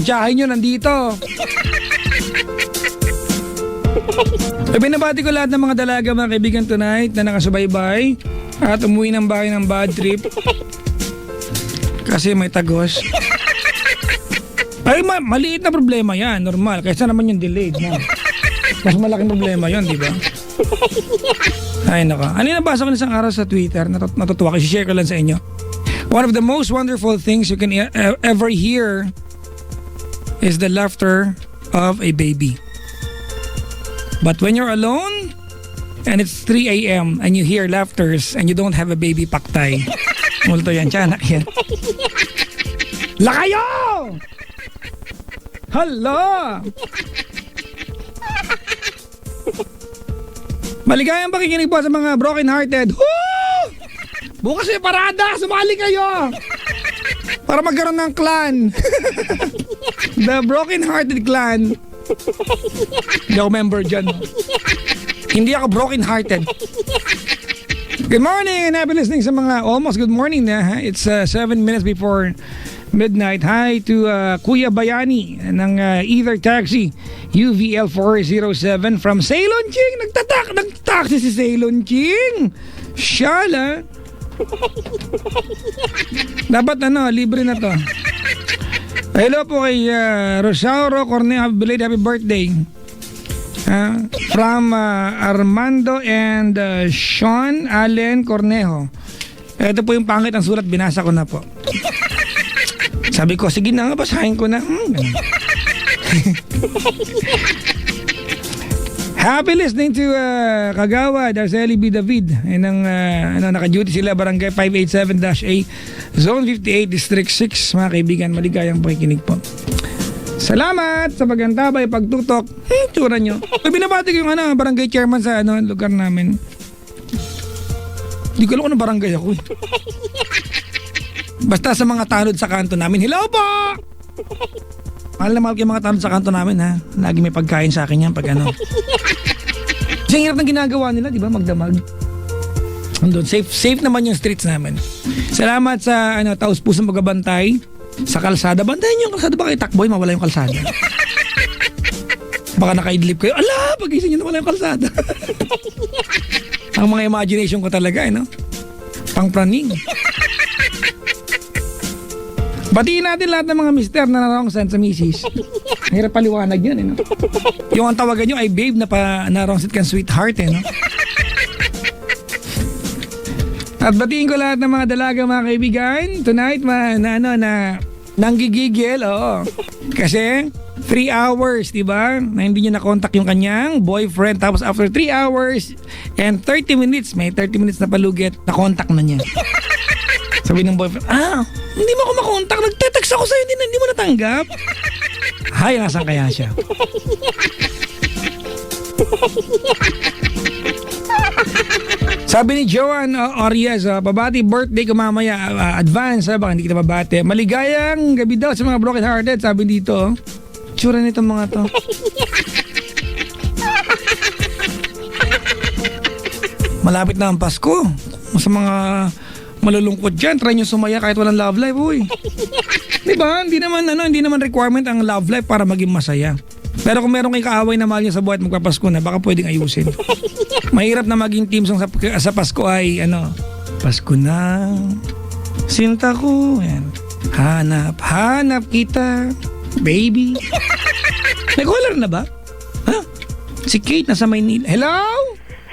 Ang tiyahin nyo nandito. Binabati ko lahat ng mga dalaga, mga kaibigan tonight na nakasubaybay at umuwi ng bahay ng bad trip kasi may tagos. Ay, maliit na problema yan, normal. Kaysa naman yung delayed na. Mas malaking problema yun, di ba? Ay, naka. Ano yung nabasa ko na isang araw sa Twitter? Natutuwa ko. I-share ko lang sa inyo. One of the most wonderful things you can ever hear is the laughter of a baby. But when you're alone and it's 3 a.m. and you hear laughters and you don't have a baby, paktay. Multo yan, tiyanak yan. Lakayo! Hala! Maligayang pakikinig po sa mga broken-hearted. Woo! Bukas may parada! Sumali kayo! Para magkaroon ng clan. The broken-hearted clan. Hindi ako member dyan. Hindi ako broken-hearted. Good morning and happy listening sa mga almost good morning na. It's 7 minutes before midnight. Hi to Kuya Bayani ng Either Taxi UVL 407 from Ceylon Ching. Nagtaxi si Ceylon Ching. Shala. Dapat libre na to. Hello po kay Rosauro Cornejo. Happy birthday. From Armando and Sean Allen Cornejo. Ito po yung pangit ang sulat. Binasa ko na po. Sabi ko, sige na nga, basahin ko na. Happy listening to Kagawad, Arceli B. David. Naka-duty sila, Barangay 587-A, Zone 58, District 6. Mga kaibigan, maligayang pakikinig po. Salamat sa pagantabay, pagtutok. Tsura nyo. Binabati ko yung barangay chairman sa lugar namin. Hindi ko alam kung barangay ako. Basta sa mga tanod sa kanto namin, hello po! Mahal na mahal kayo mga tanod sa kanto namin, ha? Lagi may pagkain sa akin yan pag Kasi ang hirap ng ginagawa nila, di ba? Magdamag. Andun, safe naman yung streets namin. Salamat sa taos pusong pagbabantay sa kalsada. Bantayan yung kalsada. Baka itakboy, mawala yung kalsada. Baka nakaidlip kayo. Ala, pag-isip nyo nawala yung kalsada. Ang mga imagination ko talaga, pangpraning. Batiin natin lahat ng mga mister na narongsan sa misis. Hirap paliwanag yan, Yung ang tawagan nyo ay babe na narongsit kang sweetheart, At batiin ko lahat ng mga dalaga, mga kaibigan. Tonight, na nanggigigil, oo. Kasi 3 hours, di ba? Na hindi niya na-contact yung kanyang boyfriend. Tapos after 3 hours and 30 minutes, may 30 minutes na palugit, na-contact na niya. Sabi ng boyfriend, hindi mo ako makontak. Nagte-text ako sa'yo, hindi mo natanggap. Hay, nasan kaya siya? Sabi ni Joan Orias, babati birthday ko mamaya. Advance, baka hindi kita babati. Maligayang gabi daw sa mga broken hearted, sabi dito. Tsura nitong mga to. Malapit na ang Pasko. Sa mga malulungkot dyan, try nyo sumaya kahit walang love life, uy. Diba? Hindi naman requirement ang love life para maging masaya. Pero kung meron kayong kaaway na mahal nyo sa buhay at magpapasko na, baka pwedeng ayusin. Mahirap na maging team song sa Pasko ay, Pasko na, sinta ko, yan. Hanap kita, baby. May caller na ba? Ha? Si Kate nasa Maynila. Hello?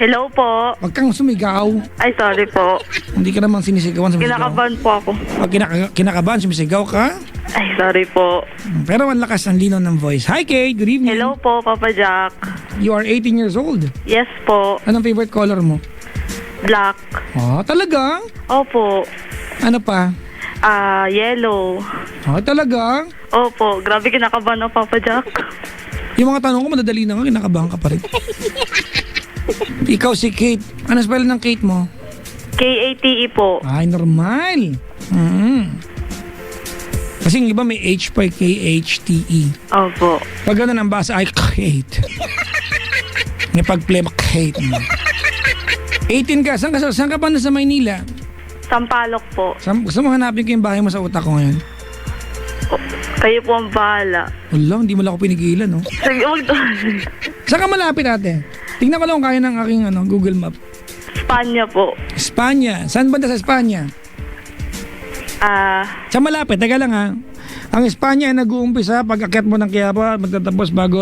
Hello po. Huwag kang sumigaw. Ay, sorry po. Hindi ka naman sinisigawan, sumisigaw. Kinakabahan po ako. Pag kinakabahan, sumisigaw ka? Ay, sorry po. Pero ang lakas ng lino ng voice. Hi Kate, good evening. Hello po, Papa Jack. You are 18 years old. Yes po. Anong favorite color mo? Black. Oh, talaga? Opo. Ano pa? Yellow. Oh, talaga? Opo. Grabe kinakabahan ako, Papa Jack. Yung mga tanong ko, madadali na nga, kinakabahan ka pa rin. Ikaw si Kate. Ano spell ng Kate mo? K-A-T-E po. Ay, normal. Kasi yung iba may H pa, K-H-T-E. Opo. Pag gano'n ang basa ay Kate. May pag-play mo, Kate. 18 ka. Saan ka ba na sa Maynila? Sampalok po. Gusto mo hanapin ko yung bahay mo sa utak ko ngayon? Kayo po ang bahala. Wala, hindi mo lang ako pinigilan, no? Sige, wag to. Saan ka malapit, ate? Tingnan ko lang kung kaya ng aking Google Map. Spanya po. Espanya. Saan banda sa Espanya? Sa malapit, teka lang ha. Ang Espanya ay nag-uumpisa pag akyat mo ng Quiapo at magtatapos bago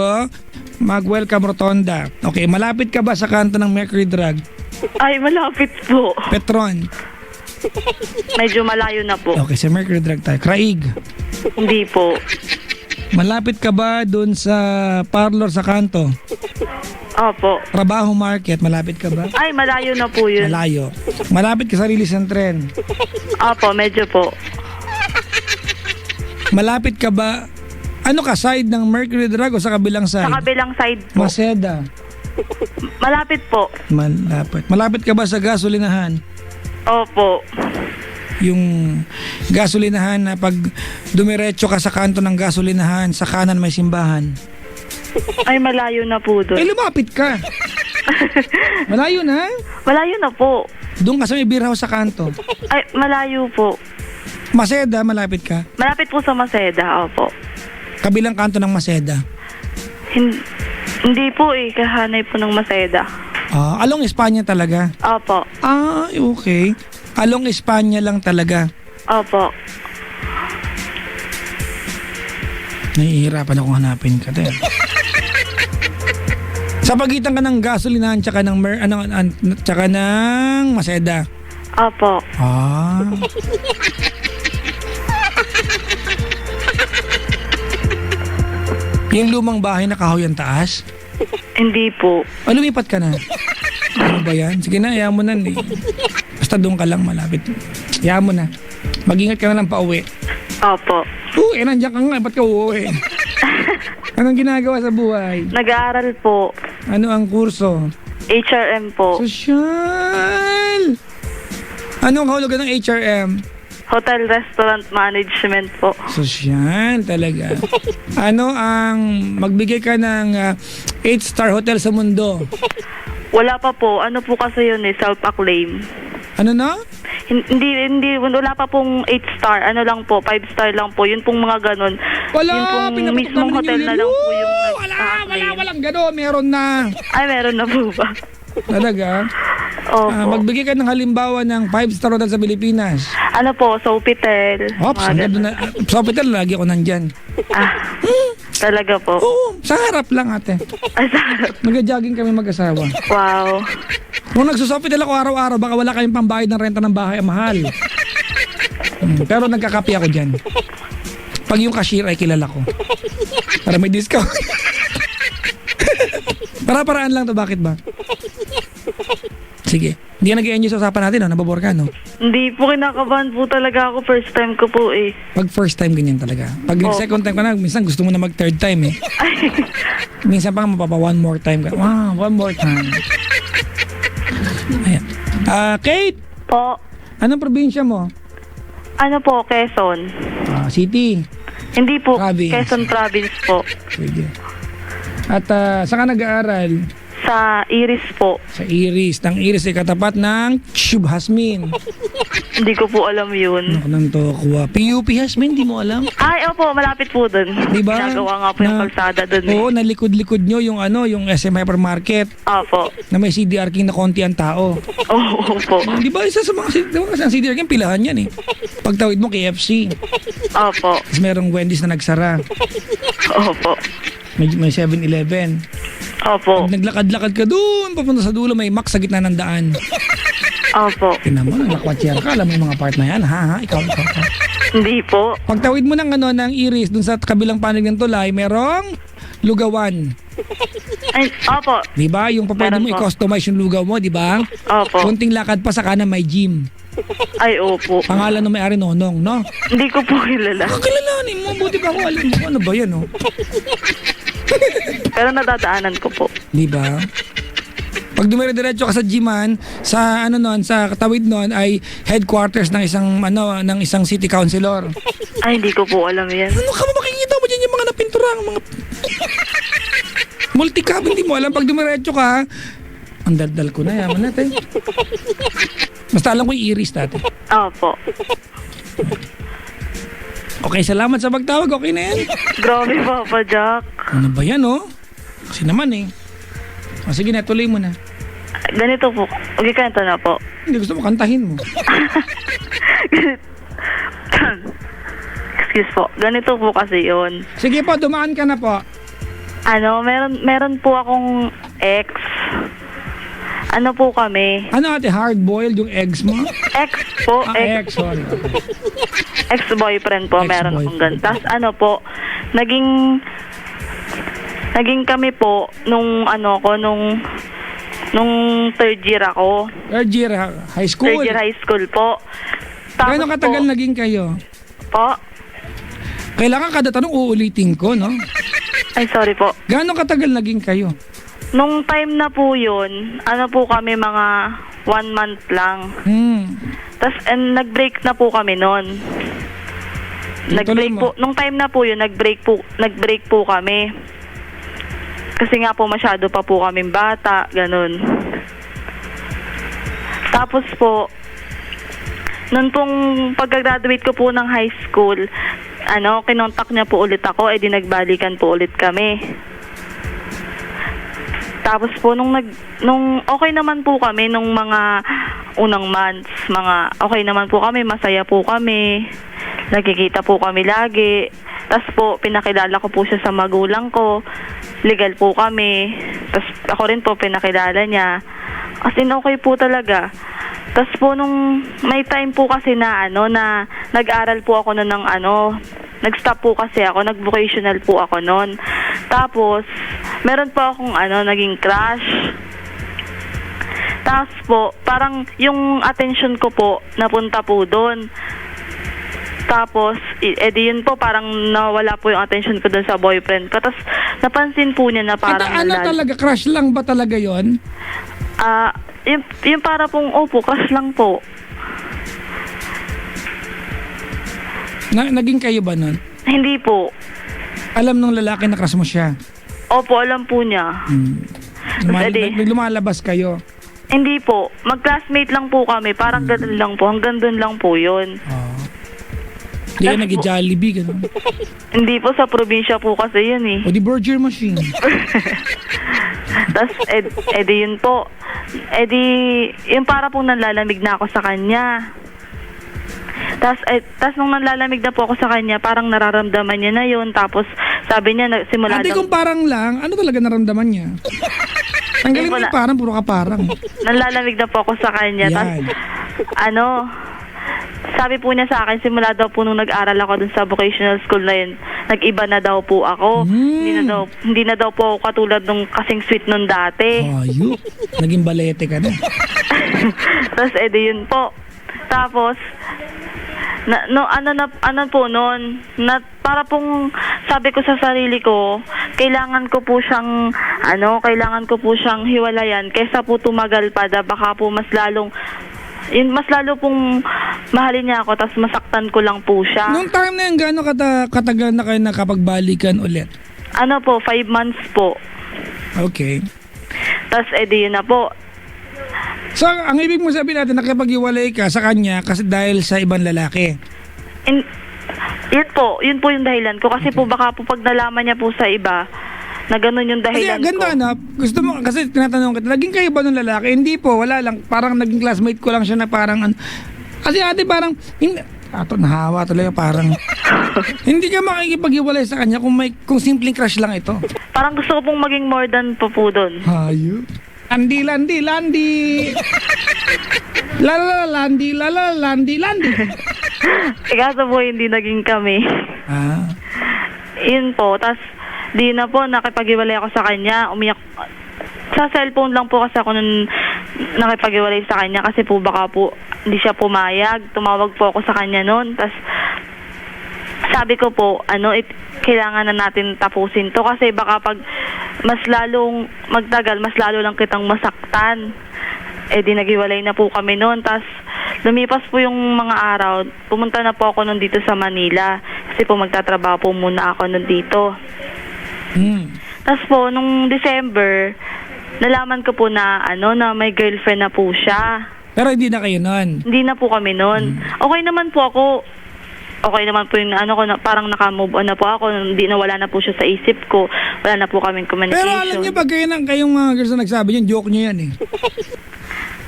mag-welcome Rotonda. Okay, malapit ka ba sa kanto ng Mercury Drug? Ay, malapit po. Petron. Medyo malayo na po. Okay, sa Mercury Drug tayo. Craig. Hindi po. Malapit ka ba dun sa parlor sa kanto? Opo. Trabaho Market, malapit ka ba? Ay, malayo na po yun. Malayo. Malapit ka sa Release and Trend. Opo, medyo po. Malapit ka ba? Ano ka, side ng Mercury Drug o sa kabilang side? Sa kabilang side po. Maseda. Malapit po. Malapit. Malapit ka ba sa gasolinahan? Opo. Yung gasolinahan na pag dumiretso ka sa kanto ng gasolinahan, sa kanan may simbahan. Ay, malayo na po doon. Eh, lumapit ka. Malayo na. Malayo na po. Doon ka sa may beer house sa kanto. Ay, malayo po. Maseda, malapit ka. Malapit po sa Maseda, opo. Kabilang kanto ng Maseda. Hindi po eh, kahanay po ng Maseda. Along Espanya talaga. Opo. Okay. Along Espanya lang talaga. Opo. Nahihirapan akong hanapin ka. Sa pagitan ka ng gasolinahan tsaka ng tsaka ng Maseda. Opo. Yung lumang bahay na kahoy ang taas? Hindi po. Lumipat ka na. Ano ba yan? Sige na, ayaw mo na. Basta doon ka lang malapit. Ayaw mo na. Mag-ingat ka na lang pauwi. Opo. Nandiyan ka nga. Ba't ka uuwi? Anong ginagawa sa buhay? Nag-aaral po. Ano ang kurso? HRM po. Sosyal! Anong kahulugan ng HRM? Hotel Restaurant Management po. Sosyal talaga. Ano ang magbigay ka ng 8-star hotel sa mundo? Wala pa po. Ano po kasi yun eh, self-acclaim. Ano na? Hindi, wala pa pong 8-star. Ano lang po, 5-star lang po. Yun pong mga ganun. Wala, yun pong mismong hotel na lang po yung walang gano'n. Meron na. Ay, meron na po ba? Talaga? Opo. Magbigay ka ng halimbawa ng 5-star hotel sa Pilipinas. Ano po, Sofitel. Ops, Sofitel, lagi ako nandyan. Talaga po. Oo, sa harap lang ate. Ay, sa harap. Nag-jogging kami mag-asawa. Wow. Kung nagsusofitel ako araw-araw, baka wala kayong pambayad ng renta ng bahay, mahal. Pero nagkakapi ako dyan. Pag yung cashier ay kilala ko. Para may discount. Para-paraan lang to, bakit ba? Sige. Hindi ka nag-enjoy sa usapan natin, no? Nababor ka, no? Hindi po, kinakabahan po talaga ako. First time ko po eh. Pag first time, ganyan talaga. Pag second time ka na, minsan gusto mo na mag third time, eh. Minsan pa nga mapapa one more time ka. Wow, one more time. Ayan. Kate! Po. Anong probinsya mo? Ano po, Quezon. City. Hindi po, Province. Quezon Province po. Sige. At saan ka nag-aaral? Sa Iris po. Sa Iris. Ng Iris ay katapat ng Tube Hasmin. Hindi ko po alam yun. Ano nang to kuha? PUP Hasmin, di mo alam? Ay, opo, malapit po dun. Diba? Ginagawa nga po yung kalsada dun eh. Oo, nalikod-likod nyo yung yung SM Hypermarket Opo. na may CDR King na konti ang tao. Oo po. Di ba isa sa mga kasi ang CDR King, pilahan yan eh. Pagtawid mo KFC. Opo. Tapos merong Wendy's na nagsara. Opo. May 7-Eleven. Opo. Pag naglakad-lakad ka doon, papunta sa dulo, may Mac sa gitna ng daan. Opo. Tingnan mo, nakwatsyer ka. Alam mo yung mga part na yan, ha? Ikaw. Hindi po. Pagtawid mo ng ng Iris, dun sa kabilang panig ng tulay, merong lugawan. Ay, opo. Di ba? Yung pwede Meron mo po. i-customize yung lugaw mo, di ba? Opo. Konting lakad pa sa kanan, may gym. Ay, opo. Pangalan ng may-ari Nonong, no? Hindi ko po kilala. Kakilalanin mo, buti pa ako alam mo. Ano ba yan, no? Pero nadadaanan ko po. Di ba? Pag dumire-diretso ka sa Jiman, sa sa katawid noon ay headquarters ng isang city councilor. Ay, hindi ko po alam yan. Ano ka ba makikita mo diyan yung mga napinturang mga multicab, hindi mo alam pag dumiretso ka. Ang daldal ko na, yaman natin. Basta alam ko yung Iris dati. Opo. Okay, salamat sa pagtawag. Okay na yan. Grabe, Papa Jack. Ano ba yan, oh? Kasi naman eh. O, sige na, tuloy mo na. Ganito po. Okay, kanta na po. Hindi gusto mo, kantahin mo. Excuse po. Ganito po kasi yun. Sige po, dumaan ka na po. Meron po akong ex. Ano po kami? Ano ate, hard-boiled yung eggs mo? Ex po. Ex, sorry. Ex-boyfriend po. Meron akong Ex-boyfriend. ganun. Tapos ano po, naging kami po nung third year ako. Third year high school. Third year high school po. Tapos Gano'ng katagal po, naging kayo? po? Kailangan kada tanong uulitin ko, no? Ay, sorry po. Gano'ng katagal naging kayo? Nung time na po yun, ano po kami mga 1 month lang. Tapos nag-break na po kami noon. Tuloy mo. Nung time na po yun, nag-break po kami. Kasi nga po masyado pa po kaming bata, ganun. Tapos po, noon pong pagka-graduate ko po ng high school, kinontak niya po ulit ako, edi nagbalikan po ulit kami. Tapos po nung okay naman po kami nung mga unang months, okay naman po kami, masaya po kami. Nagkikita po kami lagi. Tapos po pinakilala ko po siya sa magulang ko. Legal po kami. Tapos ako rin po pinakilala niya. As in okay po talaga. Tapos po nung may time po kasi na na nag-aral po ako ng nag-stop po kasi ako, nag-vocational po ako noon. Tapos, meron po akong naging crush. Tapos po, parang yung attention ko po, napunta po doon. Tapos, edi yun po, parang nawala po yung attention ko doon sa boyfriend ko. Tapos, napansin po niya na parang Talaga, crush lang ba talaga yon? Yung para pong, crush lang po. Naging kayo ba nun? Hindi po. Alam nung lalaki na crush mo siya? Opo, alam po niya. Lumalabas kayo? Hindi po. Mag-classmate lang po kami. Parang ganun lang po. Hanggang doon lang po yun. Hindi ka nag-Jollibee, gano'n? Hindi po. Sa probinsya po kasi yun eh. O di Burger Machine? Tapos, edi yun po. Yung para pong nanlalamig na ako sa kanya. Tapos nung nanlalamig na po ako sa kanya, parang nararamdaman niya na yun. Tapos sabi niya, simula Ate, kung parang lang, ano talaga naramdaman niya? Tanggalin mo yung parang, puro ka parang. Nanlalamig na po ako sa kanya. Yan. Tapos, sabi po niya sa akin, simula daw po nung nag-aral ako dun sa vocational school na yun, nag-iba na daw po ako. Hindi na daw po ako katulad nung kasing sweet nung dati. Ayun. Naging balete ka na. Tapos edi yun po. Tapos para pong sabi ko sa sarili ko, kailangan ko po siyang hiwalayan kaysa po tumagal pa, baka po mas lalo pong mahalin niya ako, tapos masaktan ko lang po siya. Nung time na yun, gaano katagal na kayo nakapagbalikan ulit? 5 months po. Okay. Tapos edi yun na po. So, ang ibig mo sabihin natin, nakipag-iwalay ka sa kanya kasi dahil sa ibang lalaki? Yun po yung dahilan ko. Kasi po baka po pag nalaman niya po sa iba, na ganun yung dahilan kasi, ganda, ko. Gusto mo, kasi tinatanong kita, naging kayo ba nung lalaki? Hindi po, wala lang. Parang naging classmate ko lang siya na parang, kasi ate parang, nahawa talaga parang, hindi ka makikipag-iwalay sa kanya kung simpleng crush lang ito. Parang gusto ko pong maging more than po doon. Hayo. Landi. Landi. Kaso po, hindi naging kami. Yun po. Tapos, di na po, nakipag-iwalay ako sa kanya. Umiyak. Sa cellphone lang po kasi ako nun nakipag-iwalay sa kanya kasi po baka po hindi siya pumayag. Tumawag po ako sa kanya nun. Tapos, sabi ko po, kailangan na natin tapusin to kasi baka pag mas lalong magtagal, mas lalo lang kitang masaktan. Di naghiwalay na po kami noon. Tapos lumipas po yung mga araw, pumunta na po ako nun dito sa Manila kasi po magtatrabaho po muna ako nun dito. Tapos po, nung December, nalaman ko po na na may girlfriend na po siya. Pero hindi na kayo nun? Hindi na po kami nun. Okay naman po ako. okay naman po yung ano ko, na, parang naka-move on na po ako, hindi na wala na po siya sa isip ko, wala na po kaming communication. Pero alam niyo, pag kayong mga girls na nagsabi niyan, joke niyo yan eh.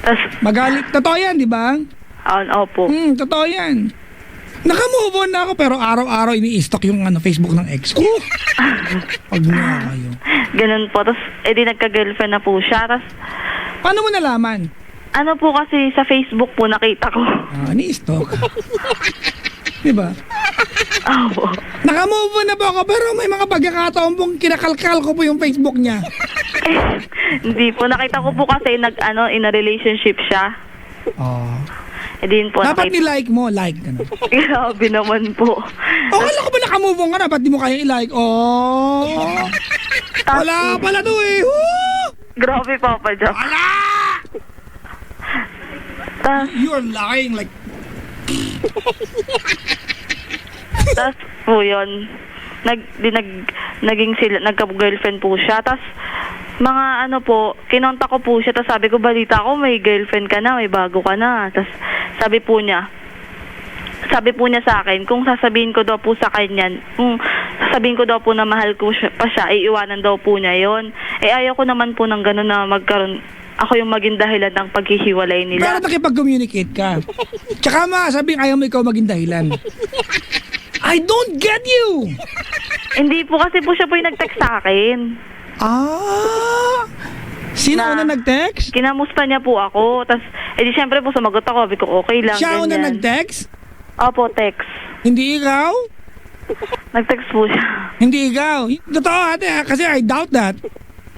Tas, Magalit. Totoo yan, di ba? opo. Totoo yan. Naka-move on na ako pero araw-araw ini-stalk yung Facebook ng ex ko. Pag na kayo. Ganun po. Tapos, di nagka-girlfriend na po siya. Tapos, Paano mo nalaman? ano po kasi sa Facebook po nakita ko. Ni-stalk. Di ba? Opo. Naka-move on na po ako pero may mga pagkakataon pong kinakalkal ko po yung Facebook niya. Hindi po. Nakita ko po kasi in a relationship siya. Oh. Din po. Dapat ni-like mo, like. Ano. Grabe naman po. Akala ko ba naka-move on ka na? Ba't di mo kaya i-like? Oh. Wala pala to eh. Woo! Grabe, Papa Jack. Wala! You're lying like... Tas po yun, naging sila, nagka-girlfriend po siya. Tas mga kinontak ko po siya. Tas sabi ko, balita ko may girlfriend ka na, may bago ka na. Tas sabi po niya sa akin, kung sasabihin ko daw po sa kanya, kung sasabihin ko daw po na mahal ko pa siya, iiwanan daw po niya yon. Ayaw ko naman po ng gano'n na magkaroon, ako yung maging dahilan ng paghihiwalay nila. Pero nakipag-communicate ka. Tsaka sabihin ayaw mo ikaw maging dahilan. I don't get you! Hindi po kasi po siya po yung nag-text sa akin. Sino una nag-text? Kinamusta niya po ako. Tas, di syempre po sumagot ako. Sabi ko, okay lang. Siya una ganyan. nag-text? Opo, text. Hindi ikaw? Nag-text po siya. Hindi ikaw. Totoo ate kasi I doubt that.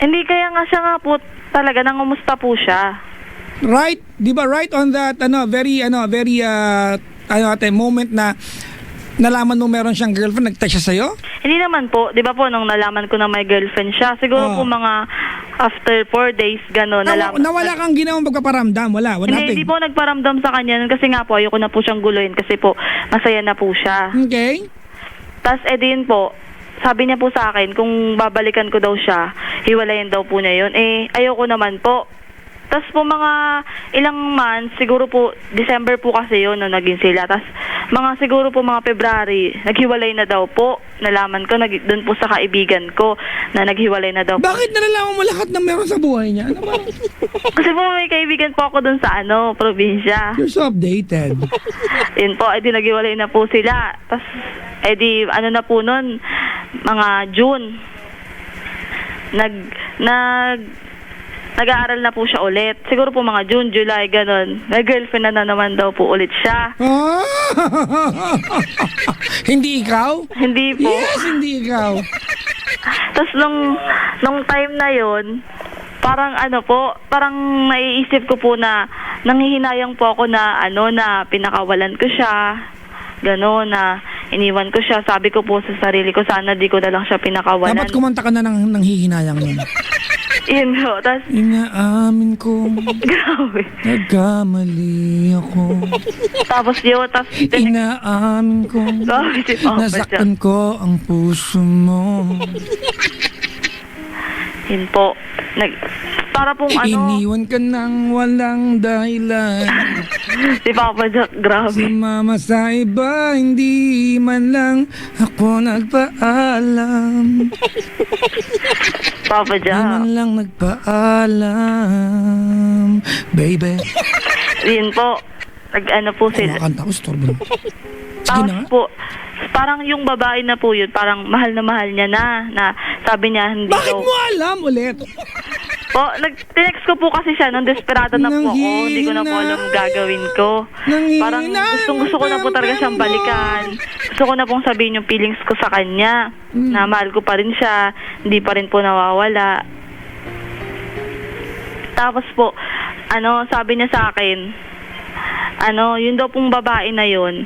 Hindi, kaya nga siya nga po talaga nangumusta po siya. Right, 'di ba? Right on that very moment na nalaman mo meron siyang girlfriend, nag-text siya sa'yo? Hindi naman po, 'di ba po nung nalaman ko na may girlfriend siya, siguro po mga after 4 days gano'n Nawala kang ginawang pagpaparamdam, wala Hindi po nagparamdam sa kanya nun kasi nga po ayoko na po siyang guluhin kasi po masaya na po siya. Okay. Tas din po, sabi niya po sa akin kung babalikan ko daw siya, hiwalayan daw po niya yun. Ayoko naman po. Tas po mga ilang months, siguro po December po kasi yun nung naging sila. Tas mga siguro po mga February, naghiwalay na daw po. Nalaman ko doon po sa kaibigan ko na naghiwalay na daw po. Bakit nalalaman mo lahat ng meron sa buhay niya? Ano ba? Kasi po may kaibigan po ako doon sa probinsya. You're so updated. Yun po, di naghiwalay na po sila. Tas di na po nun, mga June. Nag-aaral na po siya ulit. Siguro po mga June, July, ganon. May girlfriend na naman daw po ulit siya. Hindi ikaw? Hindi po. Yes, hindi ikaw. Tapos nung time na yon, parang parang naiisip ko po na nanghihinayang po ako na na pinakawalan ko siya. Gano'n na iniwan ko siya. Sabi ko po sa sarili ko, sana di ko na lang siya pinakawalan. Dapat kumanta ka na ng hihinayang nun. Yun ho. Tas, inaamin ko. Grabe. Nagkamali ako. Tapos yun, inaamin ko. Nasaktan ko ang puso mo. Yun po. Para pong iniwan ka nang walang dahilan. Si Papa Jack, grabe. Sumama sa iba, hindi man lang ako nagpaalam. Papa Jack. Hindi man lang nagpaalam. Baby. Yun po. Po sila. Kumakanta ko, storbo. Sige na nga. Po, parang yung babae na po yun, parang mahal niya na sabi niya hindi Bakit mo alam ulit? Po, nag-text ko po kasi siya nung desperado na po ako. Hindi ko na po alam gagawin ko. Parang gusto ko na po talaga siyang balikan. Gusto ko na pong sabihin yung feelings ko sa kanya. Na mahal ko pa rin siya. Hindi pa rin po nawawala. Tapos po, sabi niya sa akin, yun daw pong babae na yun,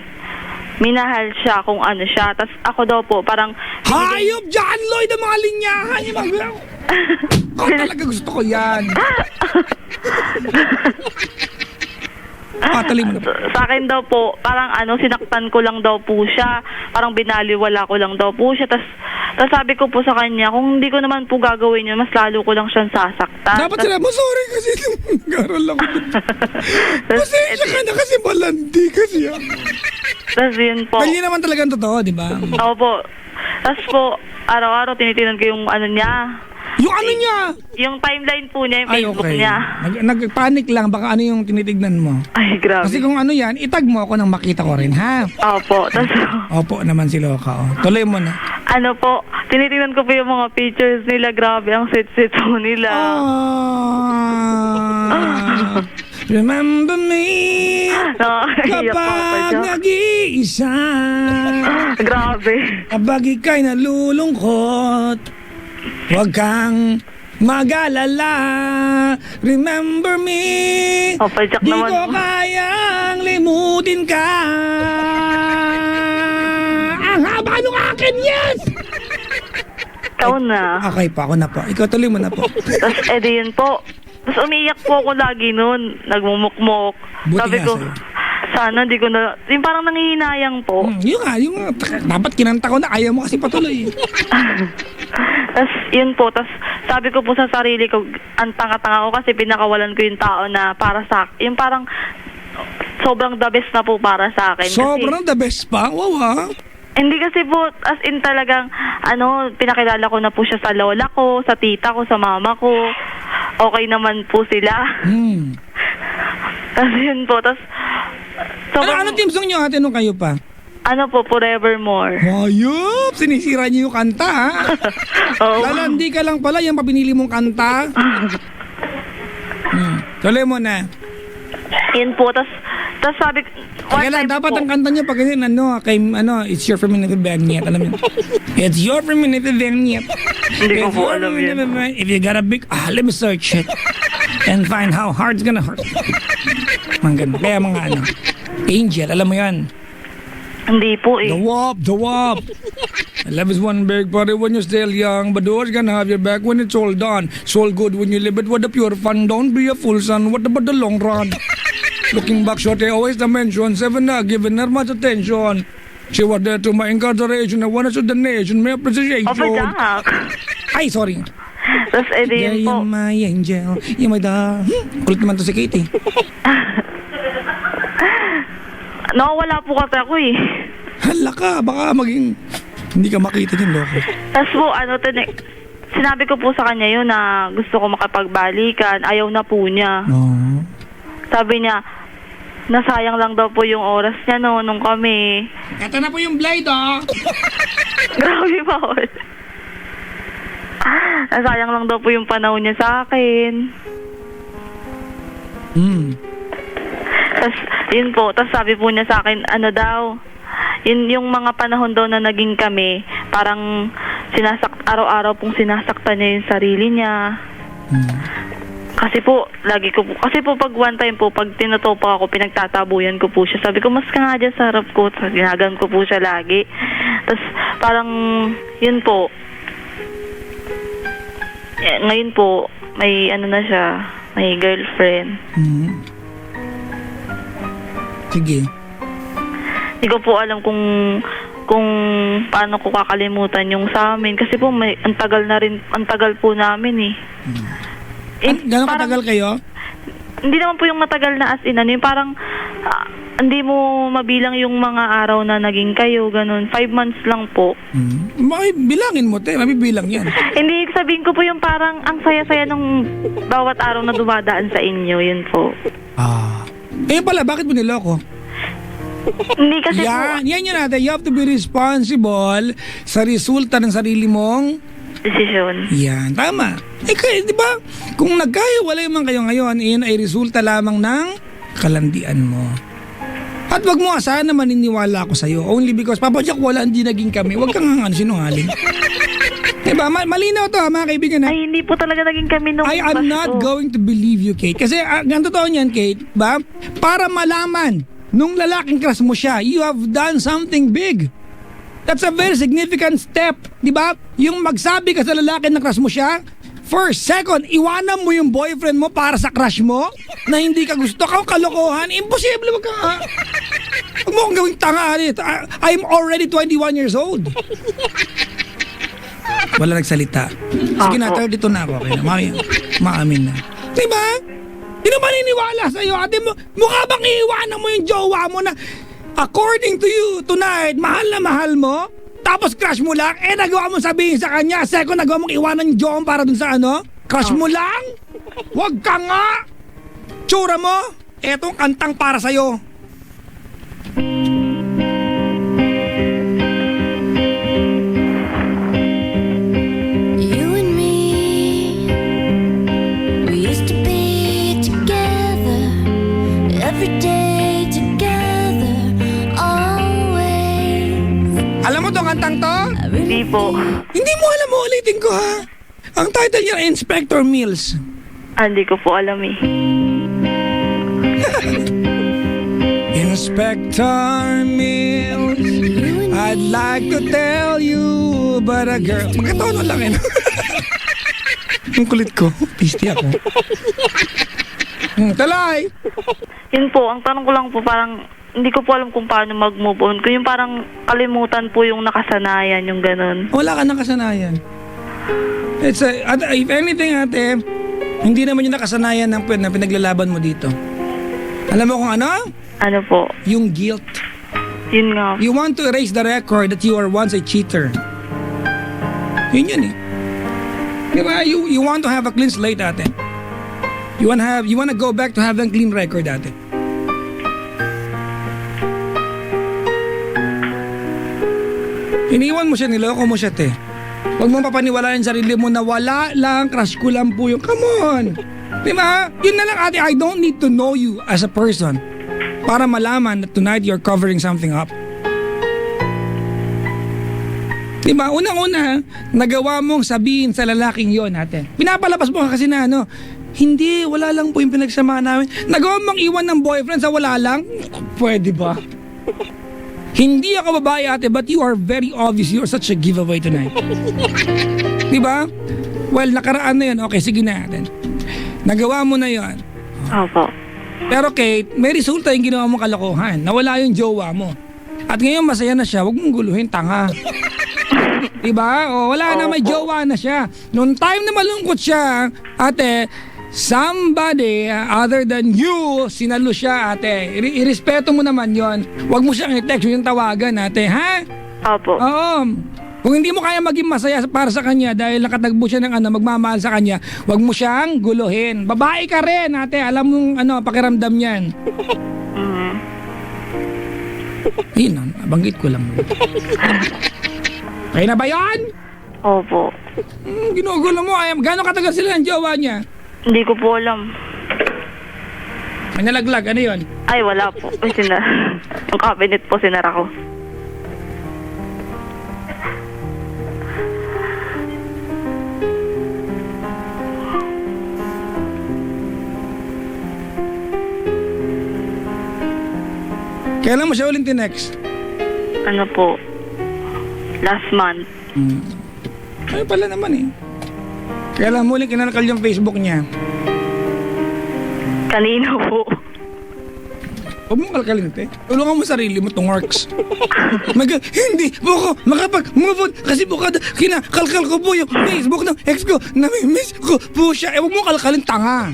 minahal siya kung siya. Tapos ako daw po, parang... Hayop! John Lloyd ang mga linyahan! Yung mga... talaga gusto ko yan. Patuloy mo na po. Sa akin daw po, parang sinaktan ko lang daw po siya. Parang binaliwala ko lang daw po siya. Tapos sabi ko po sa kanya, kung hindi ko naman po gagawin yun, mas lalo ko lang siyang sasaktan. Dapat sila mo, sorry kasi nag-aaral ako. Pasensya ka na kasi malandi kasi yan. Tapos yun po. Well, yun naman talagang totoo, di ba? Opo. Tapos po, araw-araw tinitingnan ko yung ano niya. Yung ano niya? Yung timeline po niya, yung Ay, Facebook okay. niya. Nagpanic lang, baka ano yung tinitignan mo. Ay, grabe. Kasi kung ano yan, itag mo ako nang makita ko rin, ha? Opo. Tapos, Opo naman si Loka, oh. Tuloy mo na. ano po, tinitingnan ko po yung mga pictures nila. Grabe, ang sit-sit po nila. Ah, remember me Nakakaiyak po ako kapag dyan. nag-iisa, Grabe. kapag ika'y nalulungkot, huwag kang mag-alala. Remember me, Opo, Jack di naman ko po. kayang limutin ka. Ang haba nung akin, yes! Ikaw na. Okay pa, ako na po. Ikaw tuloy mo na po. Tapos, edi yun po. Tapos umiiyak po ako lagi nun. Nagmumukmok. Buti Sabi nga ko, sa'yo. sana di ko na, yung parang nangihinayang po. Yung nga, dapat kinanta ko na, ayaw mo kasi patuloy. Tapos, yun po. Tapos, sabi ko po sa sarili ko, ang tanga-tanga ko kasi pinakawalan ko yung tao na para sa akin. Yung parang, sobrang the best na po para sa akin. Sobrang the best pa? Wow, ha? Hindi kasi po, as in talagang, pinakilala ko na po siya sa lola ko, sa tita ko, sa mama ko. Okay naman po sila. Tapos yun po, tapos, Ano team song nyo ate nung kayo pa? ano po, forevermore. Hayop! Sinisira niyo yung kanta, ha? Oo. Lalandi ka lang pala yung pinili mong kanta. Tuloy mo na. Yun po, tapos sabi, Kaya lang, dapat ang kanta niyo pag ganyan, it's your feminine vignette. Alam mo yun? It's your feminine vignette. Hindi ko It's po your alam feminine yun. vignette. If you got a big, let me search it. And find how hard it's gonna hurt. Mga ganun. Kaya mga Angel, alam mo yan. Hindi po eh. The wop. Love is one big party when you're still young, but who's gonna have your back when it's all done? It's all good when you live it with the pure fun. Don't be a fool, son. What about the long run? Looking back, shorty always the mention. Seven not giving her much attention. She was there to my incarceration. I wanted to the nation, my appreciation. Opo, Jack. Ay, sorry. Tapos edi yun po. You're my angel. You're my kulit naman to si Katie. Nakawala po kasi ako eh. Hala ka, baka maging hindi ka makita din, loko. Tapos po, sinabi ko po sa kanya yun na gusto ko makapagbalikan. Ayaw na po niya. No. Sabi niya, nasayang lang daw po yung oras niya nung kami. Ito na po yung blade, oh. Grabe pa ako. Nasayang lang daw po yung panahon niya sa akin. Tapos, yun po. Tapos sabi po niya sa akin, yun yung mga panahon daw na naging kami, parang araw-araw pong sinasaktan niya yung sarili niya. Kasi po, kasi po pag one time po, pag tinutopak ako, pinagtatabuyan ko po siya. Sabi ko, mas ka nga dyan sa harap ko. Ginagan ko po siya lagi. Tapos, parang, yun po. Ngayon po, may na siya, may girlfriend. Sige. Hindi ko po alam kung paano ko kakalimutan yung sa amin. Kasi po, ang tagal po namin eh. Gano'ng katagal kayo? Hindi naman po yung matagal na as in, yung parang hindi mo mabilang yung mga araw na naging kayo, ganun. 5 months lang po. Bilangin mo, te. Mabibilang yan. Hindi, sabihin ko po yung parang ang saya-saya nung bawat araw na dumadaan sa inyo, yun po. Pala, bakit mo niloko? Hindi kasi Yan yun natin. You have to be responsible sa resulta ng sarili mong desisyon. yan. Tama. Di ba? Kung nagkahiwalay man kayo ngayon, iyon ay resulta lamang ng kalandian mo. At wag mo asahan na maniniwala ako sa'yo. Only because, Papa Jack, wala, hindi naging kami. Wag kang sinungaling. Diba? Malinaw to, mga kaibigan. Ay, hindi po talaga naging kami nung I am not going to believe you, Kate. Kasi, ang totoo niyan, Kate, ba? Para malaman nung lalaking crush mo siya, you have done something big. That's a very significant step, di ba? Yung magsabi ka sa lalaki na crush mo siya, first, second, iwanan mo yung boyfriend mo para sa crush mo na hindi ka gusto. Kalokohan, imposible wag ka nga. Huwag mo akong gawing tanga. I'm already 21 years old. Wala nagsalita. Sige na, 32 na ako. Okay na, maamin na. Di ba? Hindi na maniniwala sa'yo, ate mo. Mukha bang iiwanan mo yung jowa mo na according to you, tonight, mahal na mahal mo, tapos crush mo lang, nagawa mo sabihin sa kanya, second, nagawa mong iwanan yung John para dun sa crush mo lang? Wag ka nga! Tsura mo, etong kantang para sa'yo. You and me, we used to be together every day together, always. Alam mo tong kantang to? I really Hindi po. Hindi mo alam mo, ulitin ko ha. Ang title niya, Inspector Mills. Hindi ko po alam eh. Inspector Mills, I'd like to tell you but a girl. Magkatono lang eh. Ang kulit ko. Pisti ako. Talay! Yun po, ang tanong ko lang po parang hindi ko po alam kung paano mag-move on. Kung yung parang kalimutan po yung nakasanayan, yung ganun. Wala ka ng kasanayan. If anything ate, hindi naman yung nakasanayan ng na pinaglalaban mo dito. Alam mo kung ano? Ano po? Yung guilt. Yun nga. You want to erase the record that you were once a cheater. Yun eh. Diba? You want to have a clean slate ate. You wanna go back to having a clean record ate. Iniwan mo siya, niloko mo siya te. Huwag mong papaniwalaan yung sarili mo na wala lang, crush ko lang po yung, come on. Diba? Yun na lang ate, I don't need to know you as a person para malaman that tonight you're covering something up. Diba? Unang-una, nagawa mong sabihin sa lalaking yon ate. Pinapalabas mo kasi na hindi, wala lang po yung pinagsamahan namin. Nagawa mong iwan ng boyfriend sa wala lang? Pwede ba? Hindi ako babae ate, but you are very obvious. You're such a giveaway tonight. Diba? Well, nakaraan na yun. Okay, sige na ate. Nagawa mo na yon. Opo. Pero Kate, may resulta yung ginawa mong kalokohan. Nawala yung jowa mo. At ngayon masaya na siya, huwag mong guluhin, tanga. Diba? O, wala na, may jowa na siya. Noong time na malungkot siya, ate, somebody other than you, sinalo siya, ate. Irespeto mo naman yon. Huwag mo siyang i-text yung tawagan, ate, ha? Opo. Oo. Kung hindi mo kaya maging masaya para sa kanya dahil nakatagbo siya ng magmamahal sa kanya, huwag mo siyang guluhin. Babae ka rin, ate. Alam mong pakiramdam niyan. Yun, nabanggit ko lang. Kaya na ba yun? Opo. Ginugulo mo. Gano'ng katagal sila ng jowa niya? Hindi ko po alam. May nalaglag. Ano yun? Ay, wala po. Ay, yung cabinet po, sinara ko. Kailan mo siya ulit tinext? Ano po? Last month. Ay pala naman eh. Kailan mo ulit kinalakal yung Facebook niya? Kanina po. Huwag mong kalkalin, te. Tulungan mo sarili mo tong works. Hindi po ako makapag-move on kasi po kinakalkal ko po yung Facebook ng ex ko. Nami-miss ko po siya. Huwag mong kalkalin, tanga.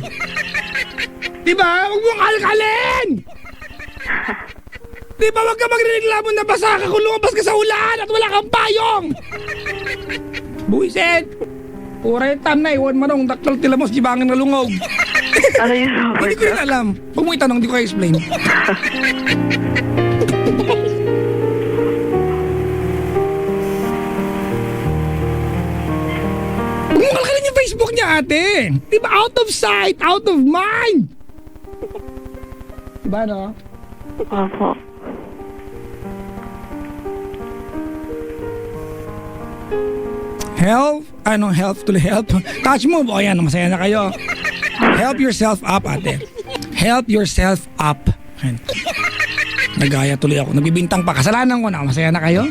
Diba? Huwag mong kalkalin! Diba wag ka magrereklamo na basa ka kung lumabas ka sa ulan at wala kang payong? Buisit! Pura yung tam na iwan mo nung daktal tilamos jibangin na lungog. Ano yun, Robert? Hindi ko yun alam. Huwag mo itanong, hindi ko i-explain. Huwag mo kalkalin yung Facebook niya, ate. Diba out of sight, out of mind? Diba no? Opo. Help? Anong help to help? Touch mo. O yan, masaya na kayo. Help yourself up, ate. Help yourself up. Ayan. Nagaya tuloy ako. Nagbibintang pa. Kasalanan ko na. Masaya na kayo?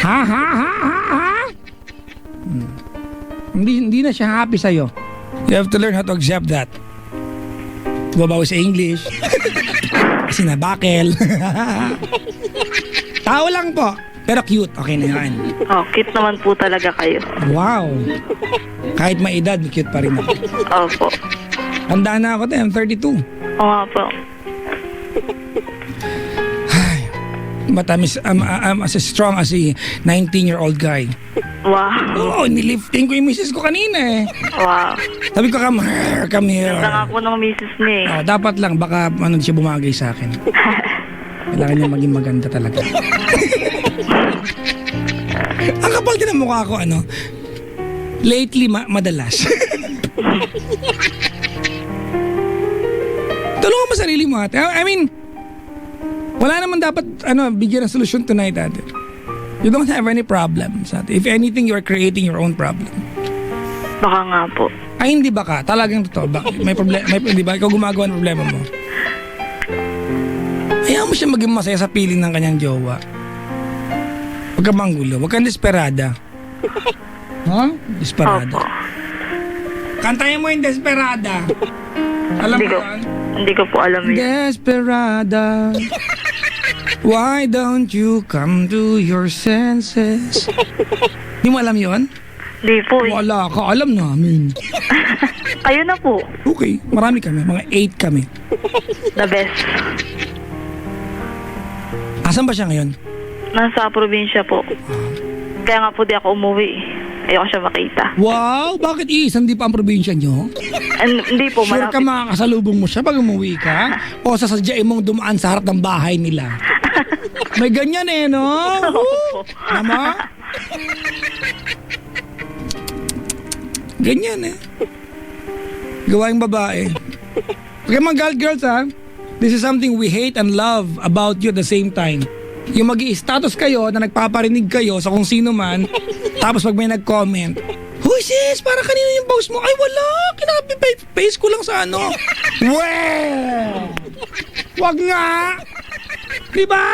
Ha? Hindi na siya happy sa'yo. You have to learn how to accept that. Bumabawi sa English. Kasi nabakel. Tao lang po. Pero cute. Okay na yan. Oh, cute naman po talaga kayo. Wow. Kahit may edad, cute pa rin ako. Opo. Tanda na ako, I'm 32. Oo nga po. But I'm as strong as a 19-year-old guy. Wow. Oo, nilifting ko yung misis ko kanina eh. Wow. Sabi ko, come here, come here. Ganda nga po ng misis niya eh. Oh, dapat lang, baka ano di siya bumagay sa akin. Kailangan niya maging maganda talaga. Ang kapal din ang mukha ko, ano? Lately, madalas. Tulungan mo sarili mo, ate. I mean, wala naman dapat bigyan ng solusyon tonight, ate. You don't have any problems, ate. If anything, you are creating your own problem. Baka nga po. Ay, hindi ba ka? Talagang totoo. May problema, di ba? Ikaw gumagawa ng problema mo. Hayaan mo siya maging masaya sa piling ng kanyang jowa. Huwag ka manggulo. Huwag kang desperada. Huh? Desperada. Opo. Kantayin mo yung desperada. Alam mo yan? Hindi ko po alam yun. Desperada, why don't you come to your senses? Di mo alam yun? Hindi po. Wala ka, alam namin. Kayo na po. Okay, marami kami, mga 8 kami. The best. Asan ba siya ngayon? Nasa probinsya po. Kaya nga po di ako umuwi. Ayoko siya makita. Wow, bakit iisan di pa ang probinsya nyo? Hindi po, Sure ka malapit. makakasalubong mo siya pag umuwi ka? O sasadyain mong dumaan sa harap ng bahay nila? May ganyan eh, no? Woo! Tama? Ganyan eh. Gawaing babae. Okay mga girls ha, this is something we hate and love about you at the same time. Yung mag-i-status kayo na nagpaparinig kayo sa kung sino man, tapos pag may nag-comment, "Huy sis, para kanino yung post mo?" Ay wala, kinapaste ko lang sa ano. Well, wag nga. Diba?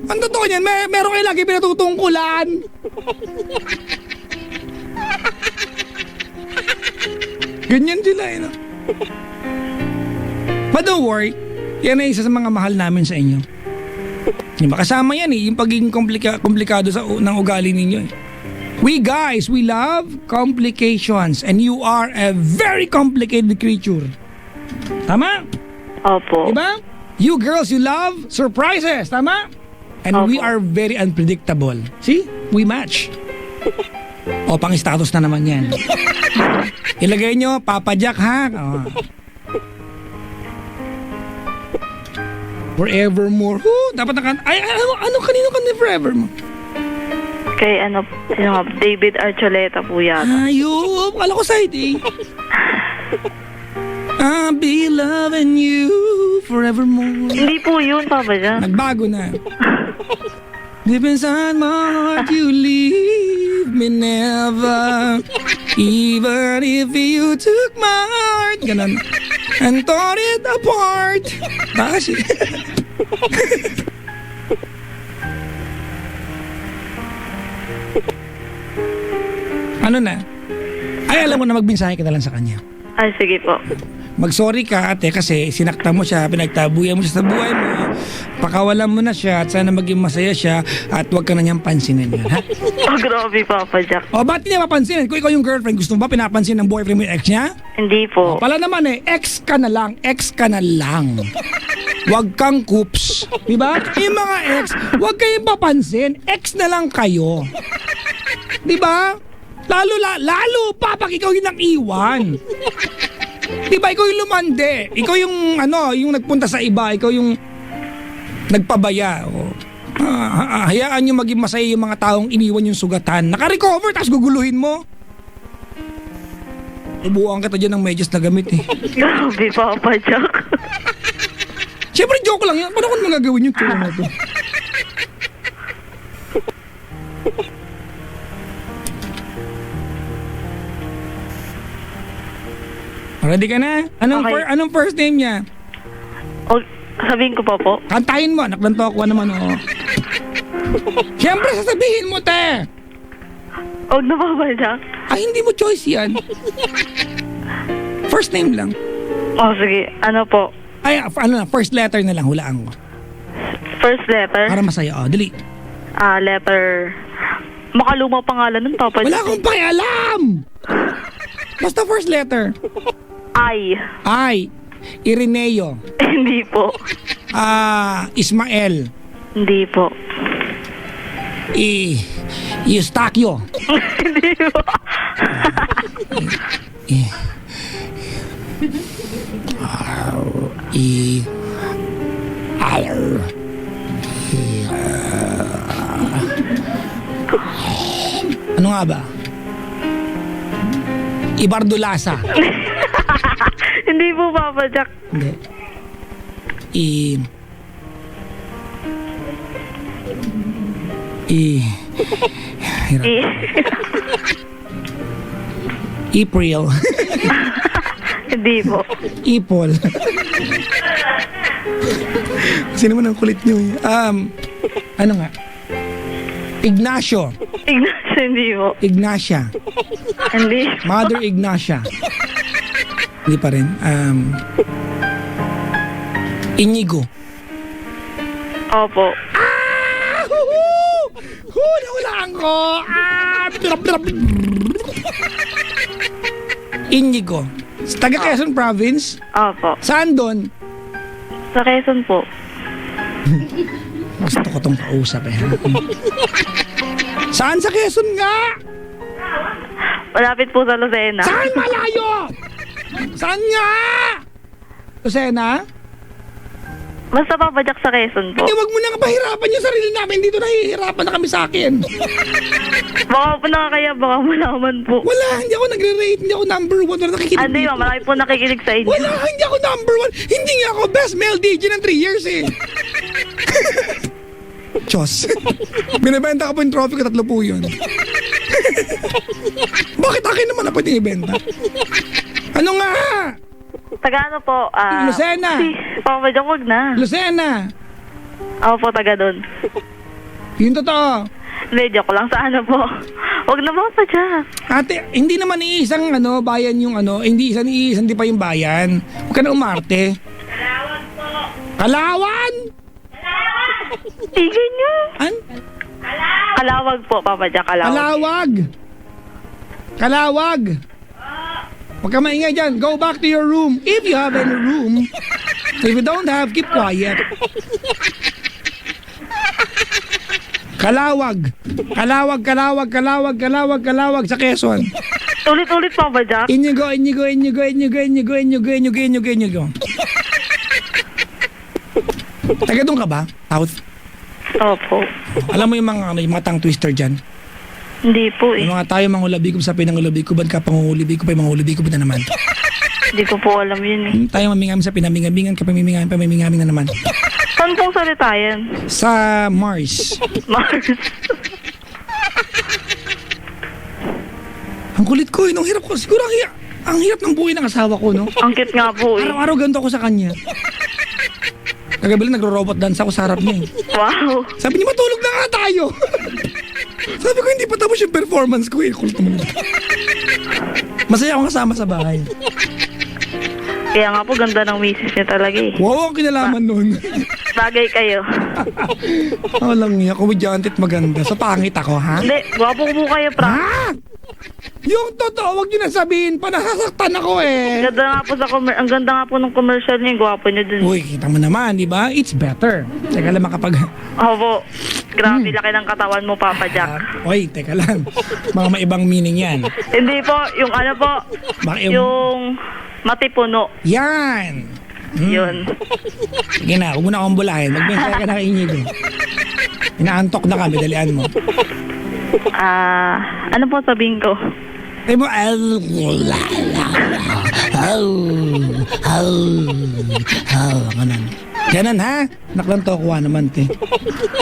Ang totoo niyan, meron kayo lagi pinatutungkulan. Ganyan sila eh, no? But don't worry, yan ay isa sa mga mahal namin sa inyo. Diba? Kasama yan eh, yung pagiging komplikado ng ugali ninyo eh. We guys, we love complications and you are a very complicated creature. Tama? Opo. Diba? You girls, you love surprises. Tama? And we Opo. are very unpredictable. See? We match. O, pang-status na naman yan. Ilagay nyo, Papa Jack ha? O. Forevermore. Dapat ano kanino ka ni Forevermore? Kay David Archuleta po yata. Ayop, kala ko side eh. I'll be loving you forevermore. Hindi po yun, Papa Jack. Nagbago na. Deep inside my heart you leave me never. Even if you took my heart, ganun, and tore it apart. Kasi ano na? Ay, alam mo na, magmensahe ka na lang sa kanya. Ay, sige po. Mag-sorry ka ate kasi sinaktan mo siya, pinagtabuyan mo siya sa buhay mo. Pakawalan mo na siya at sana maging masaya siya at huwag ka na niyang pansinin yan, ha? Oh, grabe, Papa Jack. O, ba't hindi niya mapansinin? Kung ikaw yung girlfriend, gusto mo ba pinapansin ng boyfriend mo yung ex niya? Hindi po. Pala naman eh, ex ka na lang. Huwag kang coops. Diba? Yung mga ex, huwag kayong papansin. Ex na lang kayo. Diba? Lalo pa pag ikaw yung nang-iwan. Diba, ikaw yung lumande. Ikaw yung yung nagpunta sa iba. Ikaw yung nagpabaya. Hayaan nyo maging masaya yung mga taong iniwan yung sugatan. Naka-recover, tapos guguluhin mo. Ubuan kita dyan ng medyas na gamit eh. Grabe, Papa Jack. Siyempre joke lang yan. Paano ko naman gagawin yung tulong na to? Ready ka na? Okay. Anong first name niya? O, sabihin ko pa po. Kantahin mo, anak ng tokwa naman oo. Siyempre sasabihin mo, te. Huwag na, Papa Jack. Ay, hindi mo choice yan. First name lang. O, sige. Ano po? Ay, first letter na lang, hulaan ko. First letter? Para masaya, dali. Letter. Makaluma pangalan nun, Papa Wala Jack. akong pakialam! Basta first letter. I. Ireneo. Hindi po. Ismael. Hindi po. Eustakio. Hindi po. Ano nga ba? Ibardulasa. Hindi po, Papa Jack. Hindi. Hirap. April. Hindi po. Ipol. Sino man ang kulit nyo eh. Ano nga? Ignacio. Ignacio, hindi po. Ignacia. Hindi. Mother Ignacia. Hindi pa rin. Inigo. Opo. Nahulaan ko. Inigo. Sa taga Quezon Province. Opo. Saan doon? Sa Quezon po. Gusto ko tong kausap eh. Saan sa Quezon nga? Malapit po sa Lucena. Saan malayo? Saan nga? Lucena? Basta, Papa Jack, sa Quezon po. Hindi, wag mo na pahirapan yung sarili namin. Dito nahihirapan na kami sa akin. Baka po nakakaya, baka malaman po. Wala, hindi ako nagre-rate. Hindi ako number 1. Wala nakikinig Hindi, dito. marami po nakikinig sa inyo. Wala, hindi ako number 1. Hindi nga ako best male DJ ng 3 years eh. Diyos. Binibenta ka po yung trophy ko, 3 po yun. Bakit akin naman na pwedeng ibenta? Ano nga? Taga ano po? Lucena. Si Papa Jack, wag na. Lucena. Ako po, taga doon. Yung totoo. Hindi, joke lang. Sa ano po? Wag na, Papa Jack. Ate, hindi naman iisang bayan yung hindi di pa yung bayan. Huwag ka na umarte. Kalawag po. Kalawag? Tigil nyo. An? Kalawag po, Papa Jack. Kalawag. Kalawag. Kalawag. Huwag ka maingay dyan. Go back to your room. If you have any room. If you don't have, keep quiet. Kalawag. Kalawag, kalawag, kalawag, kalawag, kalawag sa Quezon. Ulit-ulit, Papa Jack. Inigo. Taga doon ka ba? South? Opo. Alam mo yung mga tongue twister dyan? Hindi po eh. Yung mga tayo mangulabikob sa pinangulabikoban ka, pangulibikob pa yung mangulibikob na naman. Hindi ko po alam yun eh. Tayo mamingam sa pinamingambingan ka, pamimingaming na naman. Saan pong salita yan? Sa Mars. Mars. Ang kulit ko, nung hirap ko. Siguro ang hirap ng buhay ng asawa ko, no? Ang cute nga po eh. Araw-araw ganito ako sa kanya. Kagabi lang nagro-robot dance ako sa harap niya eh. Wow. Sabi niya, matulog na nga tayo. Sabi ko, hindi pa tapos yung performance ko eh. Kulit naman. Masaya akong kasama sa bahay. Kaya nga po, ganda ng misis niya talaga eh. Wow, ang kinalaman nun. Bagay kayo. Walang niya, komedyante at maganda. So pangit ako, ha? Hindi, gwapo po kayo, Frank. Ha? Yung totoo, wag niyo na sabihin pa, nasasaktan ako eh. Ganda nga po ang ganda nga po ng commercial niya, gwapo niya dun. Uy, kita mo naman, di ba? It's better. Teka lang makapag... Opo. Grabe, laki ng katawan mo, Papa Jack. Uy, teka lang. Mga maibang meaning yan. Hindi po, yung ano po, Bakit yung matipuno. Yan! Yun. Sige na, huwag mo na akong bulahin. Magbensaya ka na kay Inigo. Inaantok na kami, dalian mo. Ano po sabihin ko? Ay mo, ganun. Ganun ha? Naklanto kuha naman, te.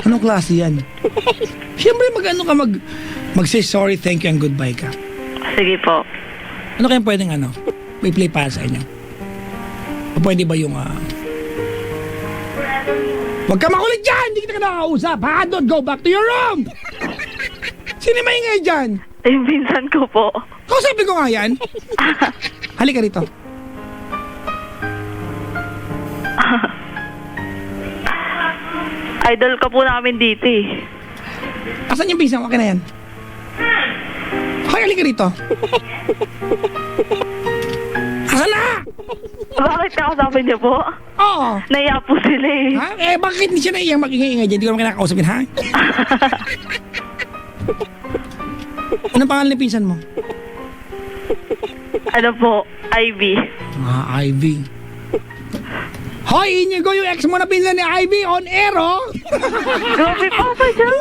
Anong klase yan? Siyempre mag-say sorry, thank you, and goodbye ka. Sige po. Ano kayang pwedeng may play para sa inyo? O pwede ba yung Huwag ka makulit dyan! Hindi kita nakakausap! Ha? Don't go back to your room! Sino maingay dyan? Yung pinsan ko po. Kausapin ko nga yan. Halika rito. Idol ka po namin dito eh. Asan yung pisang? Okay na yan. Hoy, halika rito. Asan na? Bakit kakausapin niyo po? Oo. Naiya po sila eh. Ha? Eh, bakit hindi siya naiyang mag-ingay-ingay dyan? Hindi ko naman kinakausapin, ha? Anong pangalan ni pinsan mo? Ano po? Ivy. Ivy. Hoy, Inigo, yung ex mo na pinsan ni Ivy on air, oh! Grabe pa pa dyan.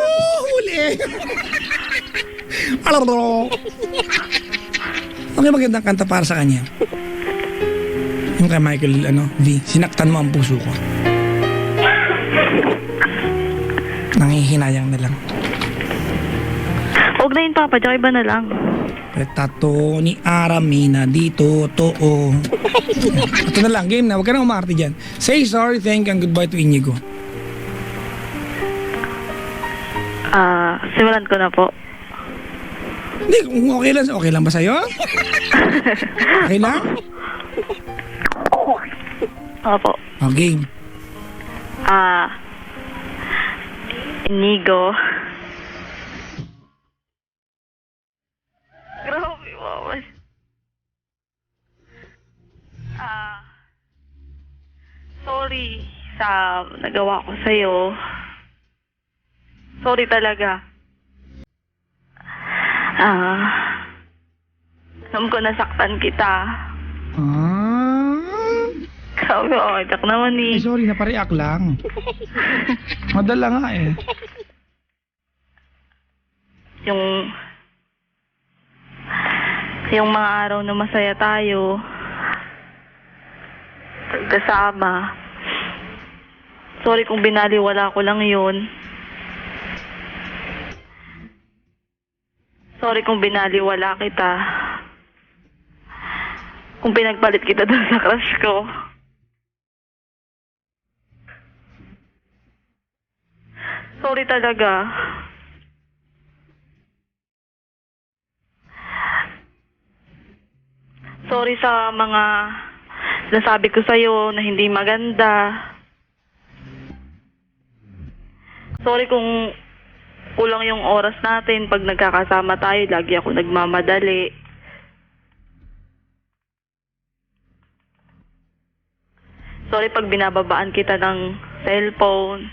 Huli! Alaro! Okay, magandang kanta para sa kanya. Yung kay Michael, V, sinaktan mo ang puso ko. Nangihinayang na lang. Huwag na yun, Papa. Diyan iba na lang. Retato ni Aramina dito, too. Ito na lang, game na. Huwag ka na umarte dyan. Say sorry, thank you, and goodbye to Inigo. Simulan ko na po. Hindi, kung okay lang ba sa'yo? Okay lang? Opo. Oh, game. Inigo. Grabe, mama. Sorry sa nagawa ko sa'yo. Sorry talaga. Alam ko nasaktan kita. Grabe, okay naman eh. Sorry, napareact lang. Madala nga eh. Yung mga araw na masaya tayo, kasama. Sorry kung binaliwala ko lang yun. Sorry kung binaliwala kita. Kung pinagpalit kita doon sa crush ko. Sorry talaga. Sorry sa mga nasabi ko sa'yo na hindi maganda. Sorry kung kulang yung oras natin pag nagkakasama tayo. Lagi ako nagmamadali. Sorry pag binababaan kita ng cellphone.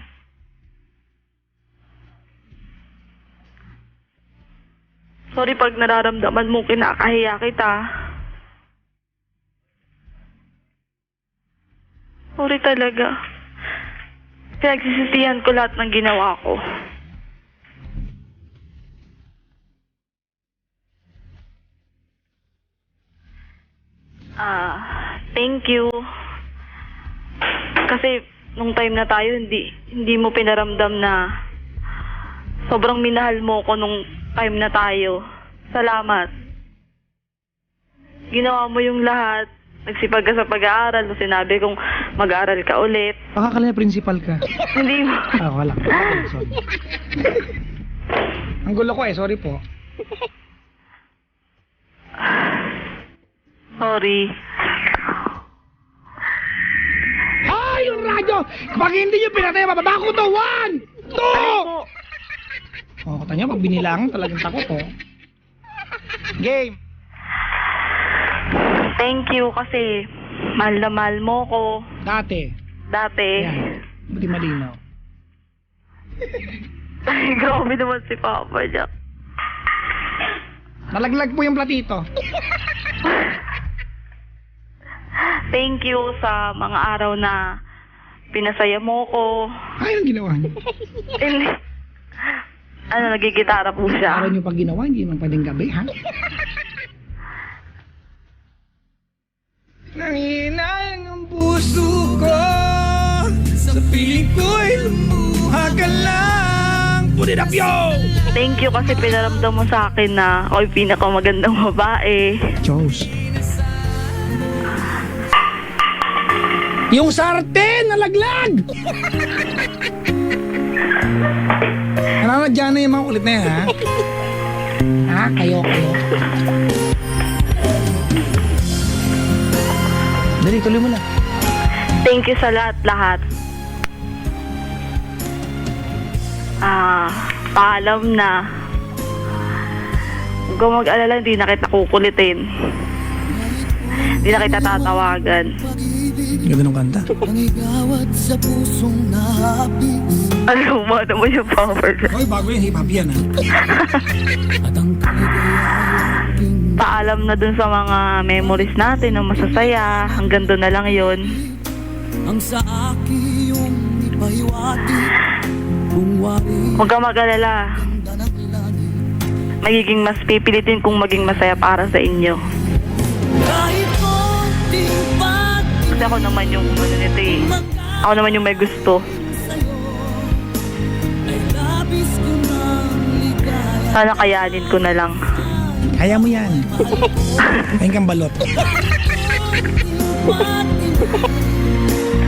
Sorry pag nararamdaman mo kinakahiya kita. Sorry talaga. Pinagsisisihan ko lahat ng ginawa ko. Thank you. Kasi nung time na tayo, hindi mo pinaramdam na sobrang minahal mo ko nung time na tayo. Salamat. Ginawa mo yung lahat. Nagsipag ka sa pag-aaral. Sinabi kong mag-aaral ka ulit. Baka kala principal ka. Hindi mo. Wala. Sorry. Ang gulo ko eh, sorry po. Sorry. Yung radyo! Pag hindi nyo pinatay, mababa ko to! 1! 2! Oh, kata nyo, pag binilang, talagang takot, oh. Game! Thank you kasi mahal na mahal mo ko. Dati. Yan. Buti malinaw. Ay, grabe naman si Papa Jack. Nalaglag po yung platito. Thank you sa mga araw na pinasaya mo ko. Ay, ang ginawa niyo. Hindi. Nagigitara po siya. Araw niyo pag ginawa, hindi naman pwedeng gabi, ha? Nanginayang ang puso ko, sa piling ko'y lumuha ka lang. Put it up, yo! Thank you kasi pinaramdam mo sa akin na ako'y pinakamagandang babae. Diyos. Yung sarten, nalaglag! Nananadya na yung mga kulit na yan, ha? Ha? Kayo. Dali, tuloy mo na. Thank you sa lahat. Paalam na. Huwag kang mag-alala, hindi na kita kukulitin. Hindi na kita tatawagan. Ganda ng kanta. Nangigawat sa pusong nahapis Alam mo naman yung power. Hoy, bago yan, hip-hop yan ha. at ang kaligayahan Paalam na dun sa mga memories natin na masasaya. Hanggang doon na lang yun. ang sa akin yung ipahiwati kung wari Huwag ka mag-alala. ng langit Magiging mas pipilitin kung maging masaya para sa inyo. kahit konting Kasi ako naman yung ano nito eh. Ako naman yung may gusto. sa'yo ay labis ko ng ligaya. Sana kayanin ko na lang. Kaya mo yan. Ayun kang balot.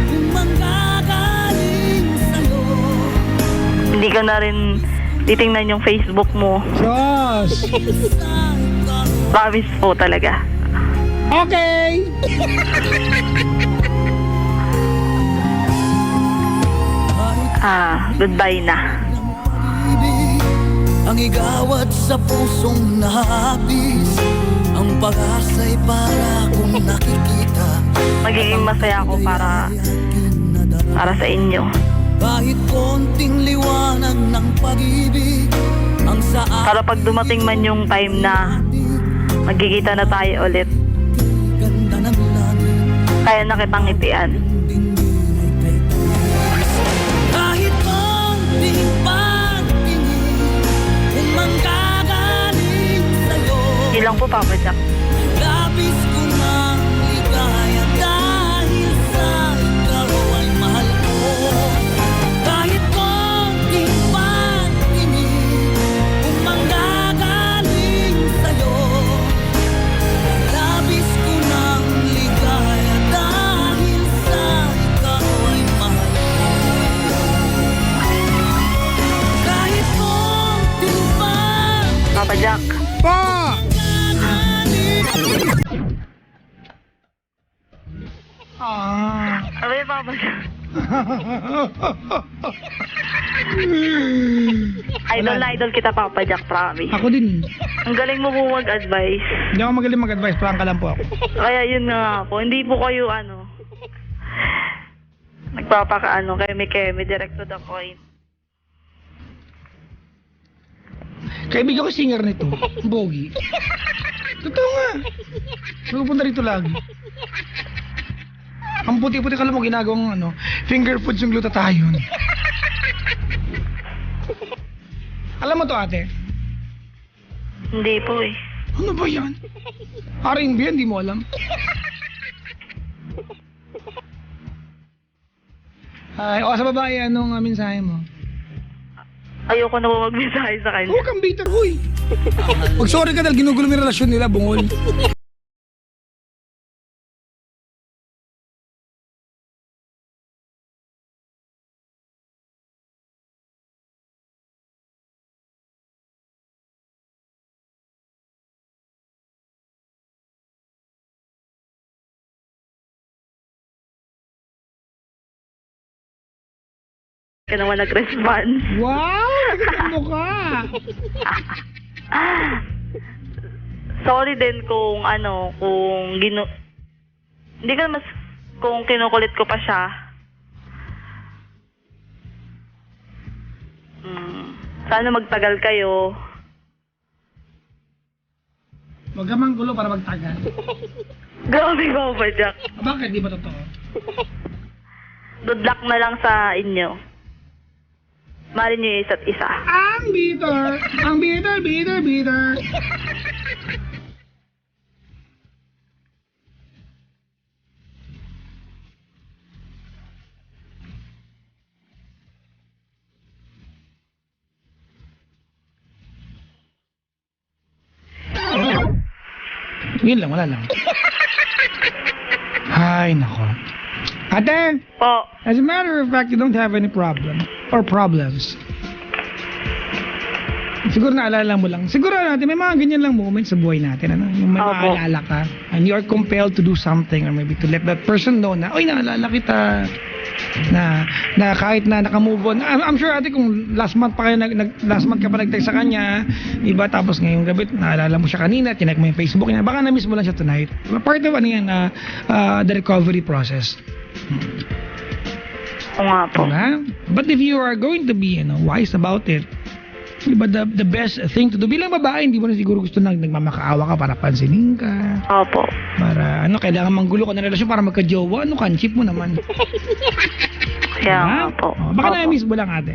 Kung manggagaling sa'yo Hindi ko na rin titingnan yung Facebook mo. Sos! Promise po talaga. Okay! Goodbye na. pag-ibig ang igawat sa pusong nahapis ang pag-asa'y para kung nakikita Magiging masaya ako para sa inyo. kahit konting liwanag ng pag-ibig ang sa Para pag dumating man yung time na magkikita na tayo ulit, ganda ng langit kaya na kitang ngitian. kahit konting pagtingin kung manggagaling sa'yo Yun lang po, Papa Jack. labis ko ng ligaya dahil sa ikaw ay mahal ko kahit konting pagtingin kung manggagaling sa'yo labis ko ng ligaya dahil sa ikaw ay mahal ko kahit konting pagtingin Papa Jack. Po! Ah. Abay, Papa Jack. Idol na idol kita, Papa Jack, promise. Ako din. Ang galing mo po mag-advise. Hindi ako magaling mag-advise. Prangka lang po ako. Kaya yun nga po, hindi po kayo nagpapakaano, keme-keme, direct to the point. Kaibigan ko singer nito. Bogi. Totoo nga. Pupunta rito lagi. Ang puti-puti ka lang mo ginagawang finger foods yung glutathione. Alam mo to ate? Hindi po eh. Ano ba yan? R&B yan, di mo alam. Ay, sa babae, anong mensahe mo? Ayoko na po mag-mensahe sa kanya. Huwag kang bitter, huy! Pag sorry ka dahil ginugulo mo yung relasyon nila, bungol. Ka naman nag-response. Wow! Nagandang mukha! Sorry din kung hindi ko mas kung kinukulit ko pa siya. Sana magtagal kayo. Huwag ka manggulo para magtagal. Grabe ba ba, Jack? Bakit? Di ba totoo? Good luck na lang sa inyo. Mahalin niyo yung isa't isa. Ang bitter! Ang bitter, bitter, bitter! Yun lang, wala lang. Ay, nako. Ate, Po, as a matter of fact, you don't have any problem or problems. Siguro naalala mo lang. Siguro natin, may mga ganyan lang moments sa buhay natin. Ano? Yung may Opo. maaalala ka. And you are compelled to do something or maybe to let that person know na, oy, naalala kita. Na kahit na naka-move on. I'm sure ate kung last month last month ka pa nag-text sa kanya, iba tapos ngayong gabi naalala mo siya kanina, chinek mo yung Facebook niya, baka na-miss mo lang siya tonight. Part of the recovery process. Oo nga po. Diba? But if you are going to be wise about it, diba, the best thing to do bilang babae, hindi mo na siguro gusto na nagmamakaawa ka para pansinin ka, Opo. para kailangan manggulo ka ng relasyon para magka-jowa, kanchip mo naman. Kaya nga po. Baka Opo. na-miss mo lang ate.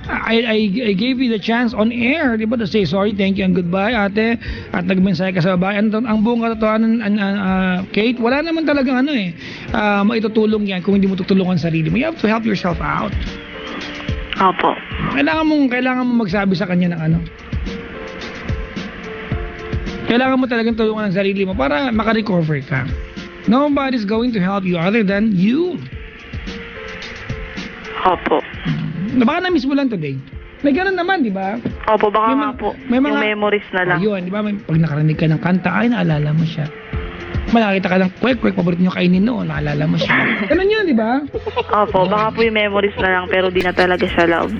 I gave you the chance on air, di ba, to say sorry, thank you, and goodbye, ate. At nagmensahe ka sa babae. Ang buong katotohanan, Kate, wala naman talagang maitutulong yan kung hindi mo tutulungan sarili mo. You have to help yourself out. Opo. Kailangan mo magsabi sa kanya ng Kailangan mo talagang tulungan ang sarili mo para makarecover ka. Nobody's going to help you other than you. Opo. Baka na-miss mo lang today. May ganun naman, di ba? Opo, baka May nga mga- po. may mga- Yung memories na lang. Ayun, di ba? Pag nakarinig ka ng kanta, ay, naalala mo siya. Nakakita ka ng kwek-kwek, paborito nyo kainin noon, naalala mo siya. Ganun yun, di ba? Opo, baka po yung memories na lang pero di na talaga siya love.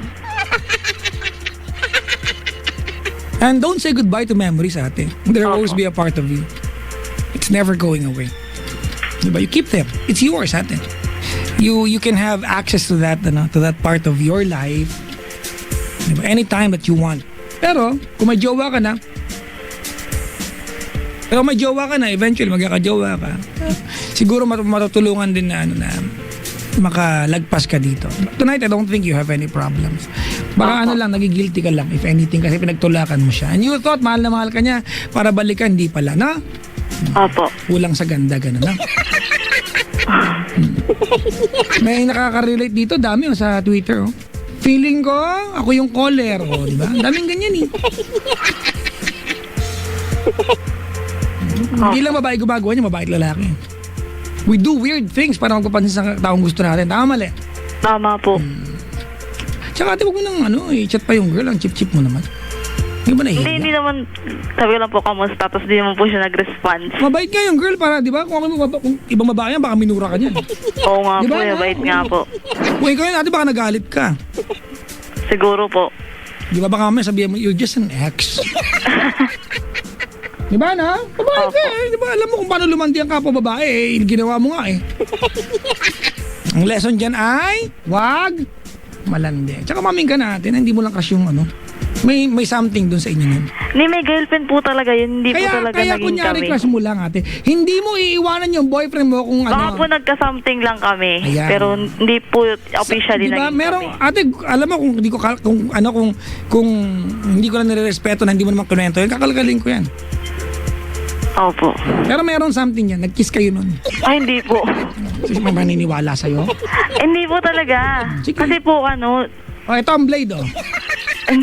And don't say goodbye to memories, ate. They'll always be a part of you. It's never going away. Diba? You keep them. It's yours, ate. You can have access to that part of your life, diba? Anytime that you want. Pero kung may jowa ka na, eventually magkakajowa ka, siguro matutulungan din na makalagpas ka dito. Tonight, I don't think you have any problems. Baka nagigilty ka lang, if anything, kasi pinagtulakan mo siya. And you thought mahal na mahal ka niya para balikan, hindi pala, na? Opo. Kulang sa ganda, gano'n na. May nakaka-relate dito, dami sa Twitter. Feeling ko, ako yung caller. Di ba? Daming ganyan eh. Hindi lang babae gumagawa niya, babae at lalaki. We do weird things para magpapansin sa taong gusto natin. Tama, mali. Tama po. Tsaka ate, huwag mo nang i-chat pa yung girl. Ang chip-chip mo naman. Hindi ba nahihiya? Hindi naman, sabi ko lang po kamusta, tapos di naman po siya nag-response. Mabait nga yung girl para, di ba? Kung ibang babae yan, baka minura ka niyan. Oo nga Di po, ba, no? bait nga po. Kung ikaw yun, ate, baka nagalit ka. Siguro po. Di ba baka mamaya sabihin mo, you're just an ex. Di ba na? Babae ka eh. Di ba alam mo kung paano lumandi ang kapwa babae eh. Ginawa mo nga eh. Ang lesson dyan ay, wag malandi. Tsaka maminggan natin, hindi mo lang crush yung may something dun sa inyo nun. Hindi, may girlfriend po talaga yun. Hindi po talaga Kaya naging kunyari kami. crush mo lang ate. Hindi mo iiwanan yung boyfriend mo kung Baka po nagka-something lang kami. Ayan. Pero hindi po officially diba, naging merong, kami. ate, alam mo kung hindi ko kung hindi ko lang nirerespeto na hindi mo naman kunwento yun, kakalkalin ko yan. Opo. Pero meron something yan, nag-kiss kayo nun. Ay, hindi po. Kasi may maniniwala sa'yo. Hindi po talaga. Sige. Kasi po Ito ang blade may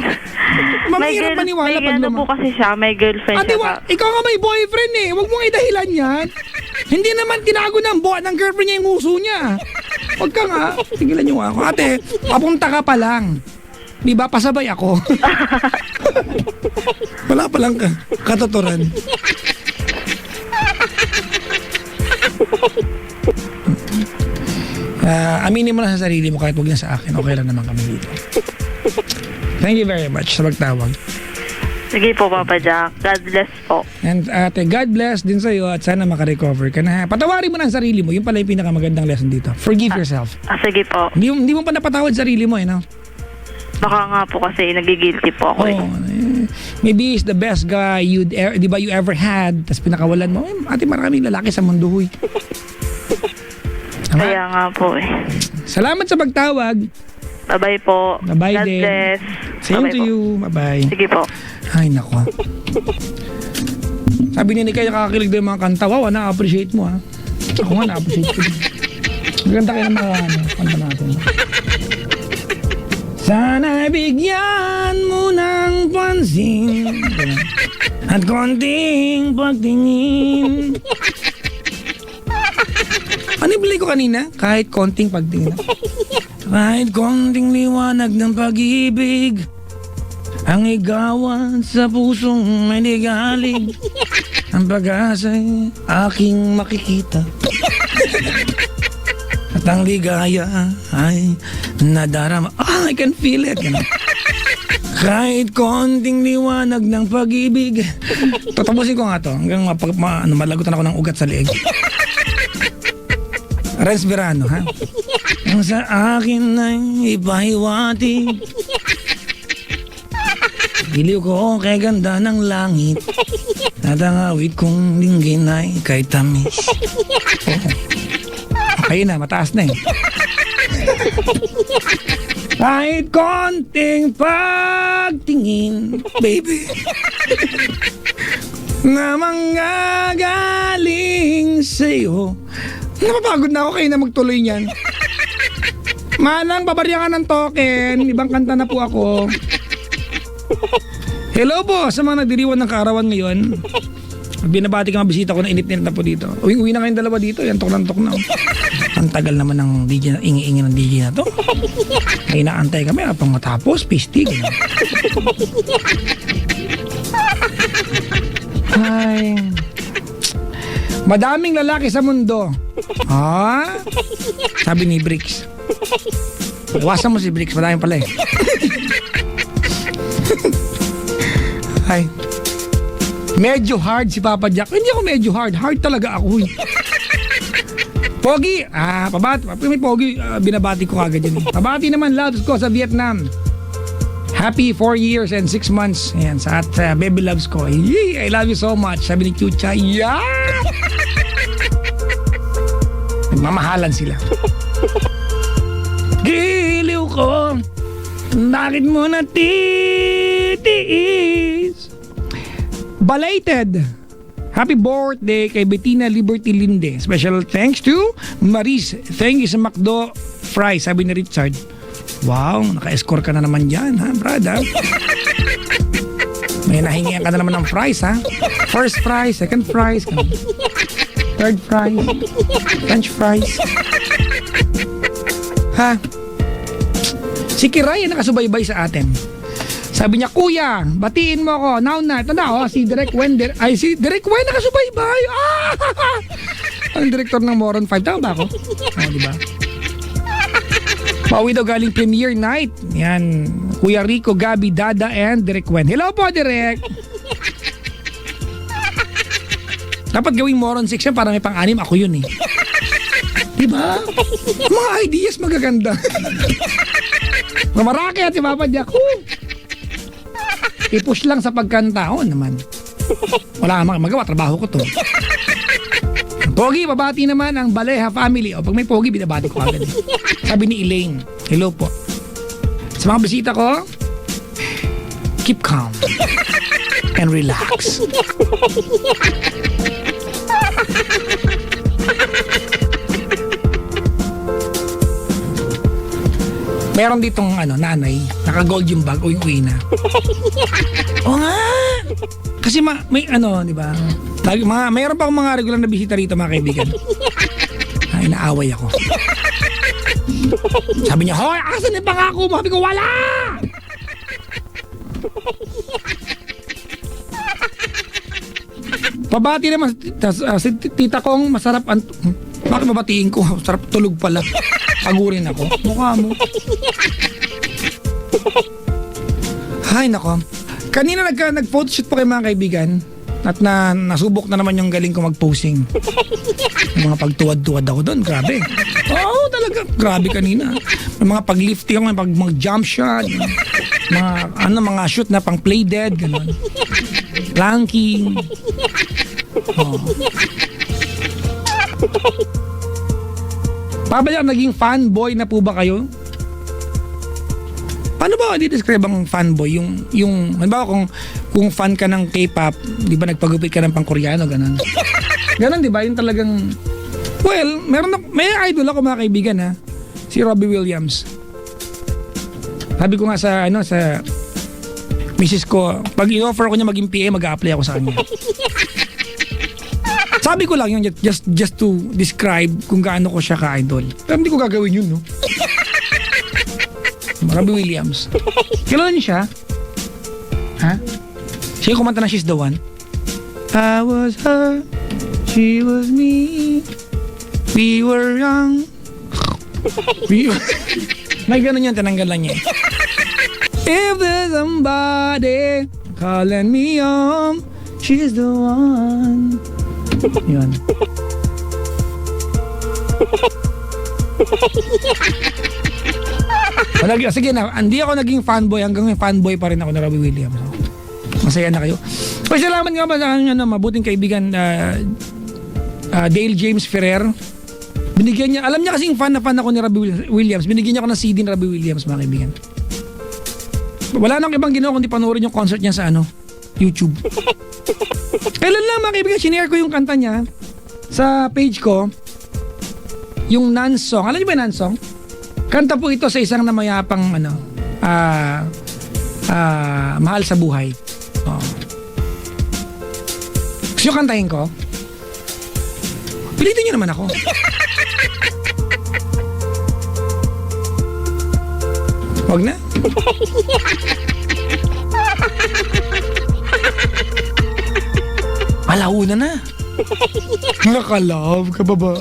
Mamahirap maniwala pag po kasi siya, may girlfriend Ate, siya. ikaw nga may boyfriend eh. Huwag mong idahilan yan. Hindi naman tinago ng girlfriend niya yung uso niya. Huwag ka nga. Tigilan niyo ako. Ate, papunta ka pa lang. Di ba? Pasabay ako. Wala pa lang katuturan. Aminin mo na sa sarili mo kahit huwag na sa akin. Okay lang naman kami dito. Thank you very much sa pagtawag. Sige po, Papa Jack. God bless po. And ate, God bless din sa'yo at sana makarecover ka na. Patawarin mo na ang sarili mo. Yung pala yung pinakamagandang lesson dito. Forgive yourself. Sige po. Hindi mo pa napatawad sarili mo no? Baka nga po kasi nagigilty po ako. Maybe he's the best guy you ever had. Tapos pinakawalan mo. Ate, maraming lalaki sa mundo. Huy. Kaya nga po eh. Salamat sa pagtawag. Bye-bye po. Bye-bye God din. bless. Same Bye-bye to po. you. Bye-bye. Sige po. Ay, nako. Sabi ni Nikay, nakakakilig din yung mga kanta. Wow, na-appreciate mo ha. Ako nga, na-appreciate ko. Maganda kayo ng mga kanta natin. Sana bigyan mo ng pansin at konting pagtingin. Ano yung play ko kanina? Kahit konting pagtingin. Kahit konting liwanag ng pag-ibig ang igawan sa pusong may ligalig. Ang pag-asa'y aking makikita. At ang ligaya ay nadarama. I can feel it. Ganun. Kahit konting liwanag ng pag-ibig. Tatapusin ko nga to hanggang malagutan ako ng ugat sa leeg. Renz Verano, ha? Ang sa akin ay ipahiwati. Giliw ko kay ganda ng langit. At ang awit kong linggin ay kay tamis. Okay na, mataas na eh. Kahit konting pagtingin, baby, na manggagaling sa'yo. Napapagod na ako kayo na magtuloy niyan. Manang, babarya ka ng token. Ibang kanta na po ako. Hello po sa mga nagdiriwan ng kaarawan ngayon. Binabati ka mga bisita ko na init-init na po dito. Uwi na kayong dalawa dito. Yan, tok na. Ang tagal naman ng DJ, ingi-ingi ng DJ na to. May inaantay kami pang matapos, pistig. Ay. Madaming lalaki sa mundo. Ha? Sabi ni Bricks. Iwasan mo si Bricks, madami pala eh. Ay. Medyo hard si Papa Jack. Hindi ako medyo hard. Hard talaga ako eh. Pogi. Pabati. May Pogi. Binabati ko kagad yun. Pabati naman loves ko sa Vietnam. Happy 4 years and 6 months. Ayan, sa baby loves ko. Yee, I love you so much. Sabi ni Chucha. Yeah! Nagmamahalan sila. Giliw ko. Bakit mo natitiis? Belated. Happy birthday kay Bettina Liberty Linde. Special thanks to Maris. Thank you sa McDo Fries, sabi ni Richard. Wow, naka-score ka na naman dyan, ha, brother? May nahingian ka na naman ng fries, ha? First fries, second fries, third fries, French fries. Ha? Si Kiray nakasubaybay sa atin. Sabi niya, kuya, batiin mo ako. Now na, ito na, si Direk Wen. Si Direk Wen nakasubaybay. Ang direktor ng Moron 5. Tama ba ako? Diba? Pauwi daw galing premiere night. Yan. Kuya Rico, Gabi, Dada, and Direk Wen. Hello po, Direk. Dapat gawing Moron 6 yan para may pang-anim. Ako yun eh. Diba? Mga ideas magaganda. Maraki at si Papa Jack. I-push lang sa pagkanta. Oo naman. Wala kang magawa. Trabaho ko to. Pogi, babati naman ang Baleha family. O pag may Pogi, binabati ko agad. Sabi ni Elaine. Hello po. Sa mga bisita ko, keep calm and relax. Meron ditong nanay, naka-gold yung bag o yung uwi na. Oo nga! Kasi may di ba? Mayroon pa akong mga regular na bisita rito, mga kaibigan. Inaaway ako. Sabi niya, hoy, asan yung pangako mo? Sabi ko, wala! Pabati naman, si tita kong masarap bakit mabatiin ko? Sarap tulog pala. Pagurin ako. Mukha mo. Hay nako. Kanina nag-photoshoot pa kayo mga kaibigan. At nasubok na naman yung galing ko mag-posing. Yung mga pagtuwad-tuwad ako doon. Grabe. Oo, talaga. Grabe kanina. Yung mga pag-lifting ako, mag-jump shot. Mga shoot na pang play dead. Ganun. Planking. Oh. Pabaya, naging fanboy na po ba kayo? Paano ba i-describe ang fanboy? Yung halimbawa kung fan ka ng K-pop, di ba nagpagupit ka ng pang-Koreano, ganun. Ganun, di ba? Yung talagang, well, may idol ako mga kaibigan, ha? Si Robbie Williams. Sabi ko nga sa misis ko, pag i-offer ko niya maging PA, mag-a-apply ako sa kanya. Sabi ko lang yun, just to describe kung gaano ko siya ka-idol. Pero hindi ko gagawin yun, no? Robbie Williams. Kilala niyo siya? Ha? Siya yung kumanta na She's the One. I was her, she was me, we were young, May ganun yan, tinanggal lang niya. If there's somebody calling me home, she's the one. Yun. Sige na, hindi ako naging fanboy, hanggang ngayon fanboy pa rin ako na Robbie Williams. Masaya na kayo. Pasalamat nga ba sa aking mabuting kaibigan Dale James Ferrer. Binigyan niya, alam niya kasing fan ako ni Robbie Williams. Binigyan niya ako ng CD ni Robbie Williams, mga kaibigan. Wala nang ibang ginawa kundi panoorin yung concert niya sa YouTube. Kailan lang, mga kaibigan, sinare ko yung kanta niya sa page ko. Yung non-song. Alam niyo ba yung non-song? Kanta po ito sa isang namayapang mahal sa buhay. Oh. Gusto nyo kantahin ko? Pilitin nyo naman ako. Wag na. Alauna na. Nakalove ka ba ba?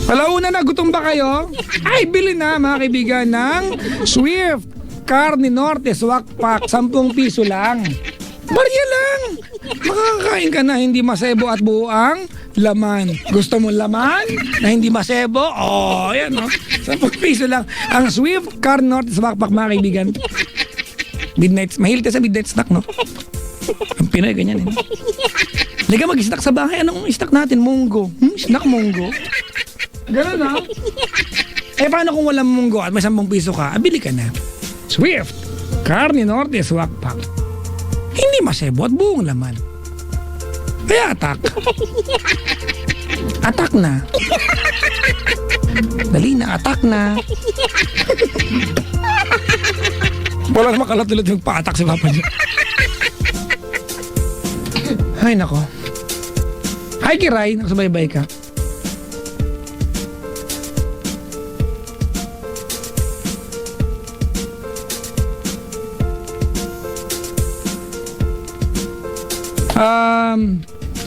Alauna na, gutom ba kayo? Ay, bili na mga kaibigan ng Swift Carne Norte Swak Pack, 10 piso lang. Barya lang. Makakain ka na hindi masebo at buo ang laman. Gusto mo laman na hindi masebo? Oh, yan no. 10 piso lang. Ang Swift Carne Norte Swak Pack, mga kaibigan. Midnight, mahilig ka sa midnight snack, no? Ang Pinoy, ganyan eh. Liga mag-snack sa bahay. Anong snack natin? Munggo. Snack munggo. Ganun na. Eh paano kung walang munggo at may 10 piso ka? Bili ka na. Swift Carne Norte Swak Pack. Hindi masebo at buong laman. Kaya atak. Atak na. Dali na, atak na. Wala naman kalatulad yung pa-atak si Papa niya. Ay nako. Hi Kiray, nakasubaybay ka.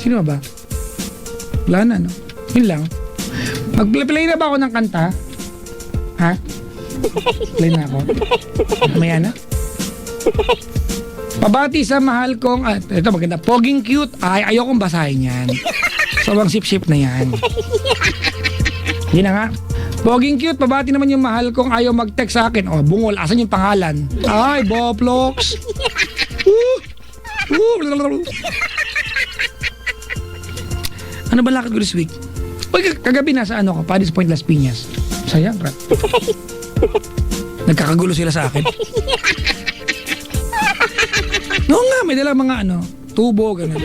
Sino ba? Wala na, no? Yun lang. Mag-play na ba ako ng kanta? Ha? Play na ako? Maya na? Pabati sa mahal kong, ito maganda, poging cute. Ay, ayokong basahin yan. Sobrang sip-sip na yan. Hindi na nga. Poging cute, pabati naman yung mahal kong ayaw mag-text sa akin. Oh, bungol, asan yung pangalan? Ay, Boplox. Ano ba lakad ko this week? Uy, kagabi nasa Paddy's Point, Las Piñas. Sayang, rap. Nagkakagulo sila sa akin. Oo nga, may dalang mga tubo, gano'n.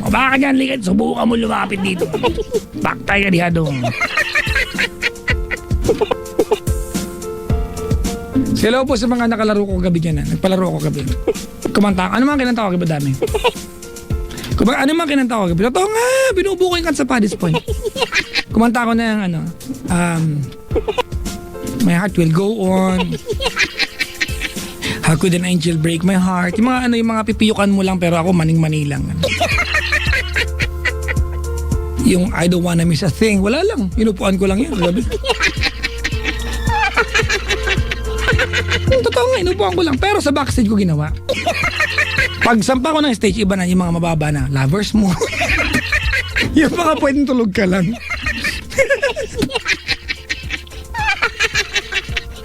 O baka dyan, likat, subukan mo lumapit dito. Baktay ka diha doon. Hello po sa mga nakalaro ko gabi dyan. Nagpalaro ko gabi. Kumanta. Ano man kinanta ko gabi dami? Ano man kinanta ko gabi? Totoo nga, binubuo ko yung kanta sa Paddy's Point. Kumanta ko na yung My Heart Will Go On. How Could an Angel Break My Heart. Yung mga yung mga pipiyukan mo lang pero ako maning-mani lang. Yung I Don't Wanna Miss a Thing. Wala lang. Inupuan ko lang yun. Gabi. Totoo nga, inupuan ko lang. Pero sa backstage ko ginawa. Pag sampa ko ng stage, iba na yung mga mababa na lovers mo. Yung mga pwedeng tulog ka lang.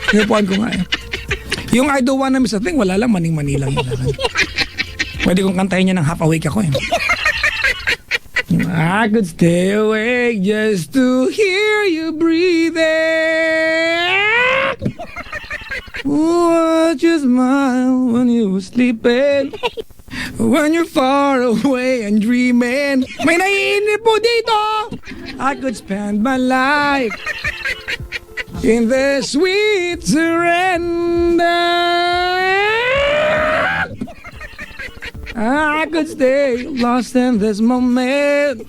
Inupuan ko nga eh. Yung I Don't Wanna Miss a Thing, wala lang, maning-mani lang yun. Pwede kong kantahin niya ng half awake ako eh. I could stay awake just to hear you breathing. Watch your smile when you were sleeping. When you're far away and dreaming. May naiinip po dito. I could spend my life in the sweet surrender. I could stay lost in this moment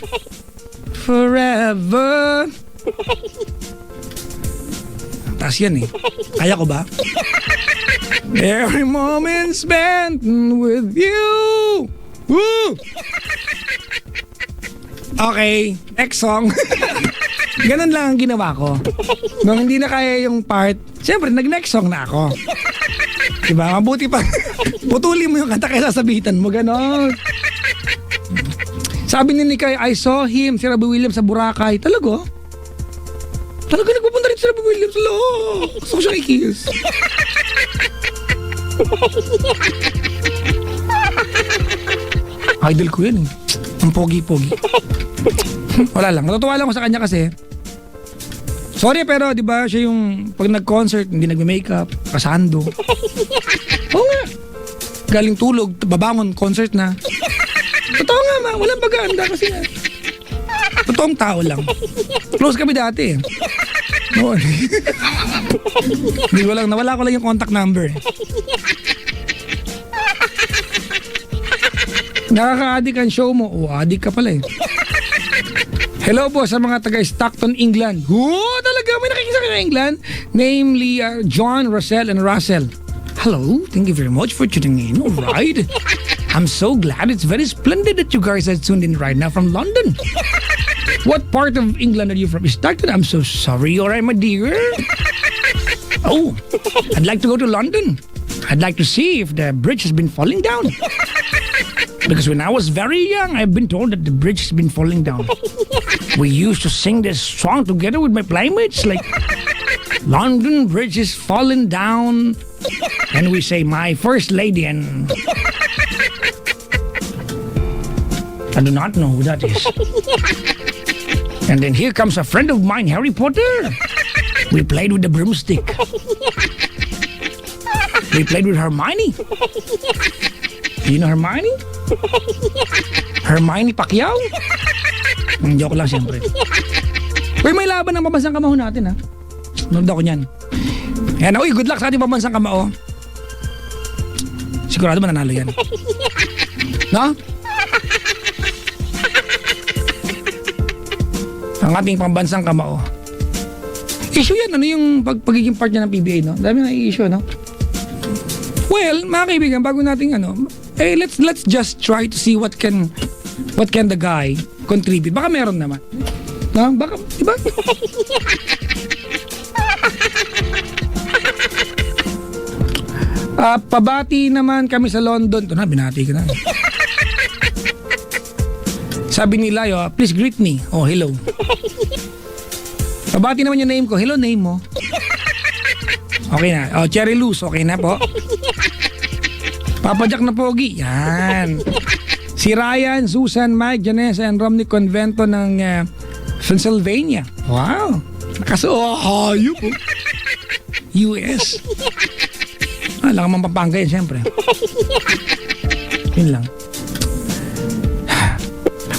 forever. Taas yan eh. Kaya ko ba? Every moment spent with you. Woo! Okay, next song. Ganun lang ang ginawa ko. Nung hindi na kaya yung part, siyempre, nag-next song na ako. Diba? Mabuti pa. Putulin mo yung kanta kaya sasabitan mo. Ganon. Sabi ni Nikay, I saw him, si Robbie Williams sa Boracay. Talaga? Talaga nagpupunta rin si Robbie Williams. Hello. Gusto ko siyang i-kiss. Idol ko yun eh. Ang pogi-pogi. Wala lang. Natutuwa lang ko sa kanya kasi. Sorry pero di ba siya yung pag nag-concert hindi nagme-makeup, kasando. Oo nga. Galing tulog, babangon, concert na. Totoo nga ma, walang pag-aanda kasi nga. Totoong tao lang. Close kami dati eh. Noon. Hindi ko lang, nawala ko lang yung contact number. Nakaka-addict ang show mo. O, addict ka pala eh. Hello po sa mga taga Stockton, England. Talaga may nakikisa kayo ng England. Namely, John, Russell, and Russell. Hello, thank you very much for tuning in. All right. I'm so glad. It's very splendid that you guys are tuned in right now from London. What part of England are you from? Stockton? I'm so sorry. All right, my dear. Oh, I'd like to go to London. I'd like to see if the bridge has been falling down. Because when I was very young, I've been told that the bridge has been falling down. We used to sing this song together with my playmates, like London Bridge is falling down. And we say, my first lady, and I do not know who that is. And then here comes a friend of mine, Harry Potter. We played with the broomstick. We played with Hermione. Do you know Hermione? Hermione Pacquiao? Joke lang siyempre. Uy, may laban ng pambansang kamao natin ha. Nunod ako niyan. Yan, uy, good luck sa ating pambansang kamao. Sigurado mananalo yan. No? Ang ating pambansang kamao. Issue yan, ano yung pagiging part niya ng PBA, no? Dami na i-issue, no? Well, mga kaibigan, bago nating let's just try to see what can the guy contribute. Baka meron naman. No? Baka, diba? Pabati naman kami sa London. Ito na, binati ka na. Sabi ni Layo, please greet me. Oh, hello. Pabati naman yung name ko. Hello, name mo. Okay na. Oh, Cherry Luz. Okay na po. Papa Jack na pogi. Yan. Si Ryan, Susan, Mike, Janessa, and Romney Convento ng Pennsylvania. Wow. Hayop po. US. Alam ka Pampanga yan, siyempre. Yun lang.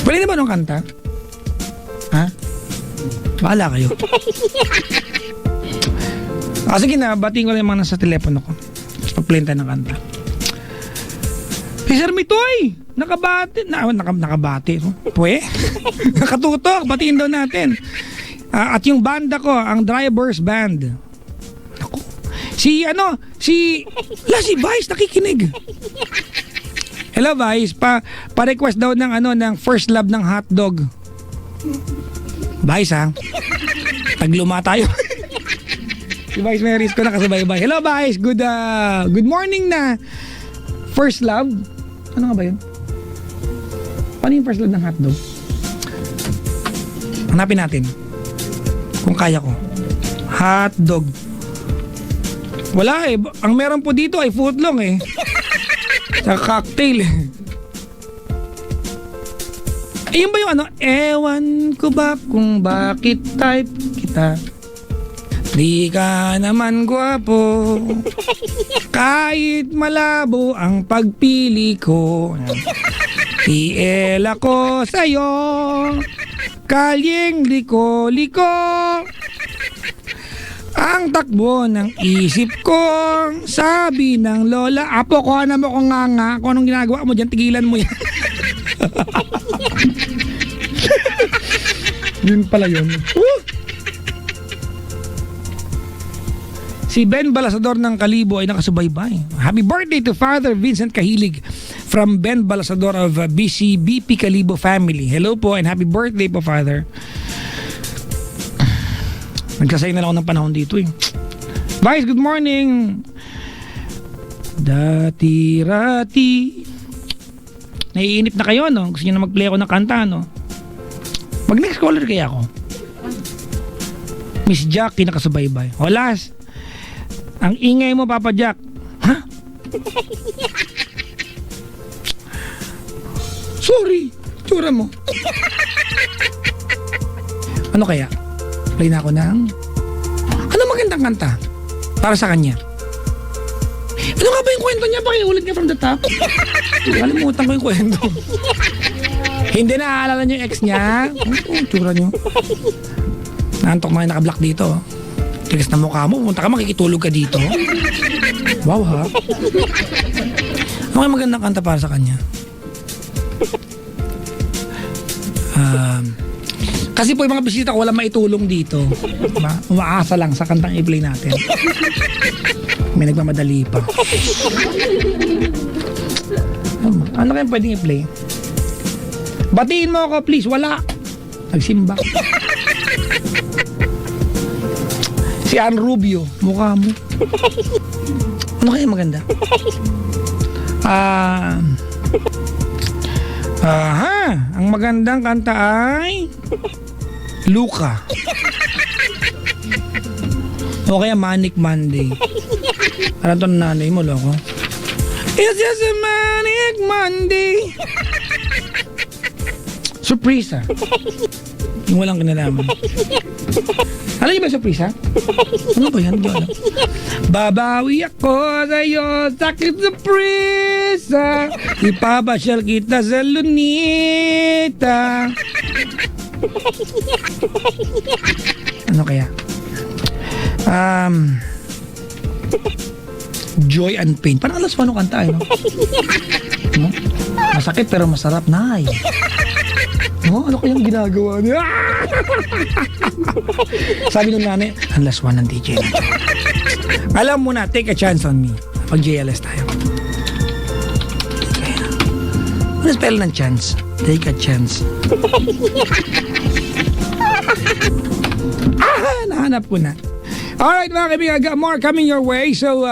Pwede na ba nung kanta? Ha? Bahala kayo. Sige na, batiin ko lang yung mga nasa telepono ko. Tapos pa-play tayo ng kanta. Si Sir Mitoy! Nakabati. Nakabati. Pwe? Nakatutok. Batiin daw natin. At yung banda ko, ang Drivers Band. Ako. Si si Vice nakikinig. Hello Vice, pa-request daw ng First Love ng hotdog. Vice ha. Tagluma tayo. Si Vice may risk ko nakasabay-bay. Hello Vice, good morning na. First Love. Ano nga ba yun? Paano yung First Love ng hotdog? Hanapin natin. Kung kaya ko. Hotdog. Wala eh. Ang meron po dito ay footlong eh. Sa cocktail eh. Ayun ba yung ewan ko ba kung bakit type kita. Di ka naman gwapo. Kahit malabo ang pagpili ko. TL ako sa'yo. Kalyeng liko-liko. Ang takbo ng isip ko, sabi ng lola, apo, kuha na mo kung nga, kung anong ginagawa mo dyan, tigilan mo yan. Yun pala yun. Si Ben Balasador ng Kalibo ay nakasubaybay. Happy birthday to Father Vincent Kahilig from Ben Balasador of BCBP Kalibo family. Hello po and happy birthday po, Father. Nagsasayang na lang ako ng panahon dito eh. Vice, good morning. Dati-rati. Naiinip na kayo, no? Gusto nyo na mag-play ako ng kanta, no? Mag-next caller kaya ako. Miss Jackie nakasubaybay. Holas, ang ingay mo, Papa Jack. Ha? Sorry, tsura mo. Ano kaya? Play na ako ng... Ano magandang kanta? Para sa kanya. Ano nga ba yung kwento niya? Pakiulit niya from the top. Kalimutan ko yung kwento. Hindi na aalala niyo yung ex niya. Oh, tsura niyo. Naantok mga naka-block dito. Tigas na mukha mo. Punta ka, makikitulog ka dito. Wow, ha? Ano kaya magandang kanta para sa kanya? Kasi po yung mga bisita ko walang maitulong dito. Diba? Umaasa lang sa kantang i-play natin. May nagmamadali pa. Ano kaya pwedeng i-play? Batiin mo ako please. Wala. Nagsimba. Si Ann Rubio. Mukha mo. Ano kaya maganda? Ang magandang kanta ay Luka. O kaya Manic Monday. Parang ito na nanay mo, loko. It's just a Manic Monday. Surprise, ha? Yung walang kinalaman. Alam niyo ba yung surprise, ha? Ano ba yan? Hindi ko alam. Babawi ako sa'yo, sakit surprise, ha? Ipapasyal kita sa Lunita. Ano kaya? Joy and Pain. Parang alas paano kanta no? No? Masakit pero masarap. Nay. No? Ano kayang ginagawa niya? Sabi nung nanay, ang last one ng DJ na to. Alam mo na, take a chance on me. Pag JLS tayo. Okay. Ano spell ng chance? Take a chance. Nahanap ko na. Alright mga kaibigan, I got more coming your way. So,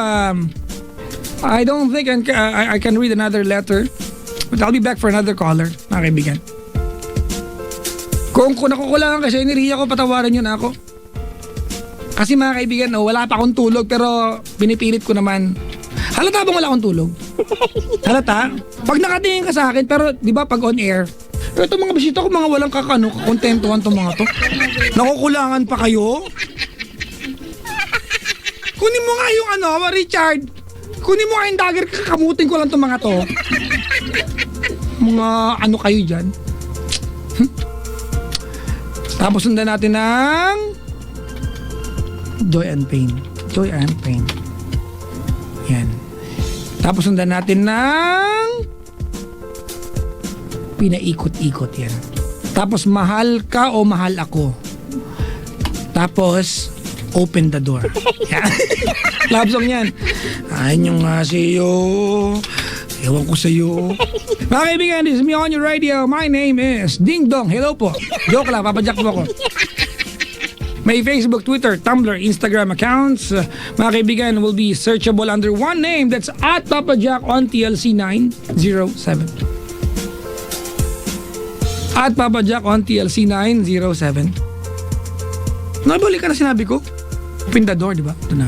I don't think I can read another letter. But I'll be back for another caller, mga kaibigan. Kung nakukulangan kasi ni Ria ko, patawarin nyo na ako. Kasi mga kaibigan, wala pa akong tulog pero pinipilit ko naman. Halata bang wala akong tulog? Halata? Pag nakatingin ka sa akin, pero di ba pag on air, ito mga bisita ko, mga walang kakontentuhan itong mga to. Nakukulangan pa kayo? Kunin mo nga yung Richard. Kunin mo nga yung dagger, kakamutin ko lang itong mga to. Mga kayo dyan. Tapos sundan natin ng Joy and Pain. Joy and Pain. Yan. Tapos sundan natin ng Pinaikot-ikot yan. Tapos mahal ka o mahal ako. Tapos open the door. Yan. Love song yan. Anyo nga sa'yo. Ewan ko sa'yo. Mga kaibigan, this is me on your radio. My name is Ding Dong. Hello po. Joke lang, papadyak po ako. May Facebook, Twitter, Tumblr, Instagram accounts. Mga kaibigan, will be searchable under one name. That's at Papa Jack on TLC907. At Papa Jack on TLC907. Nabalik ka na sinabi ko? Open the door, di ba? Ito na.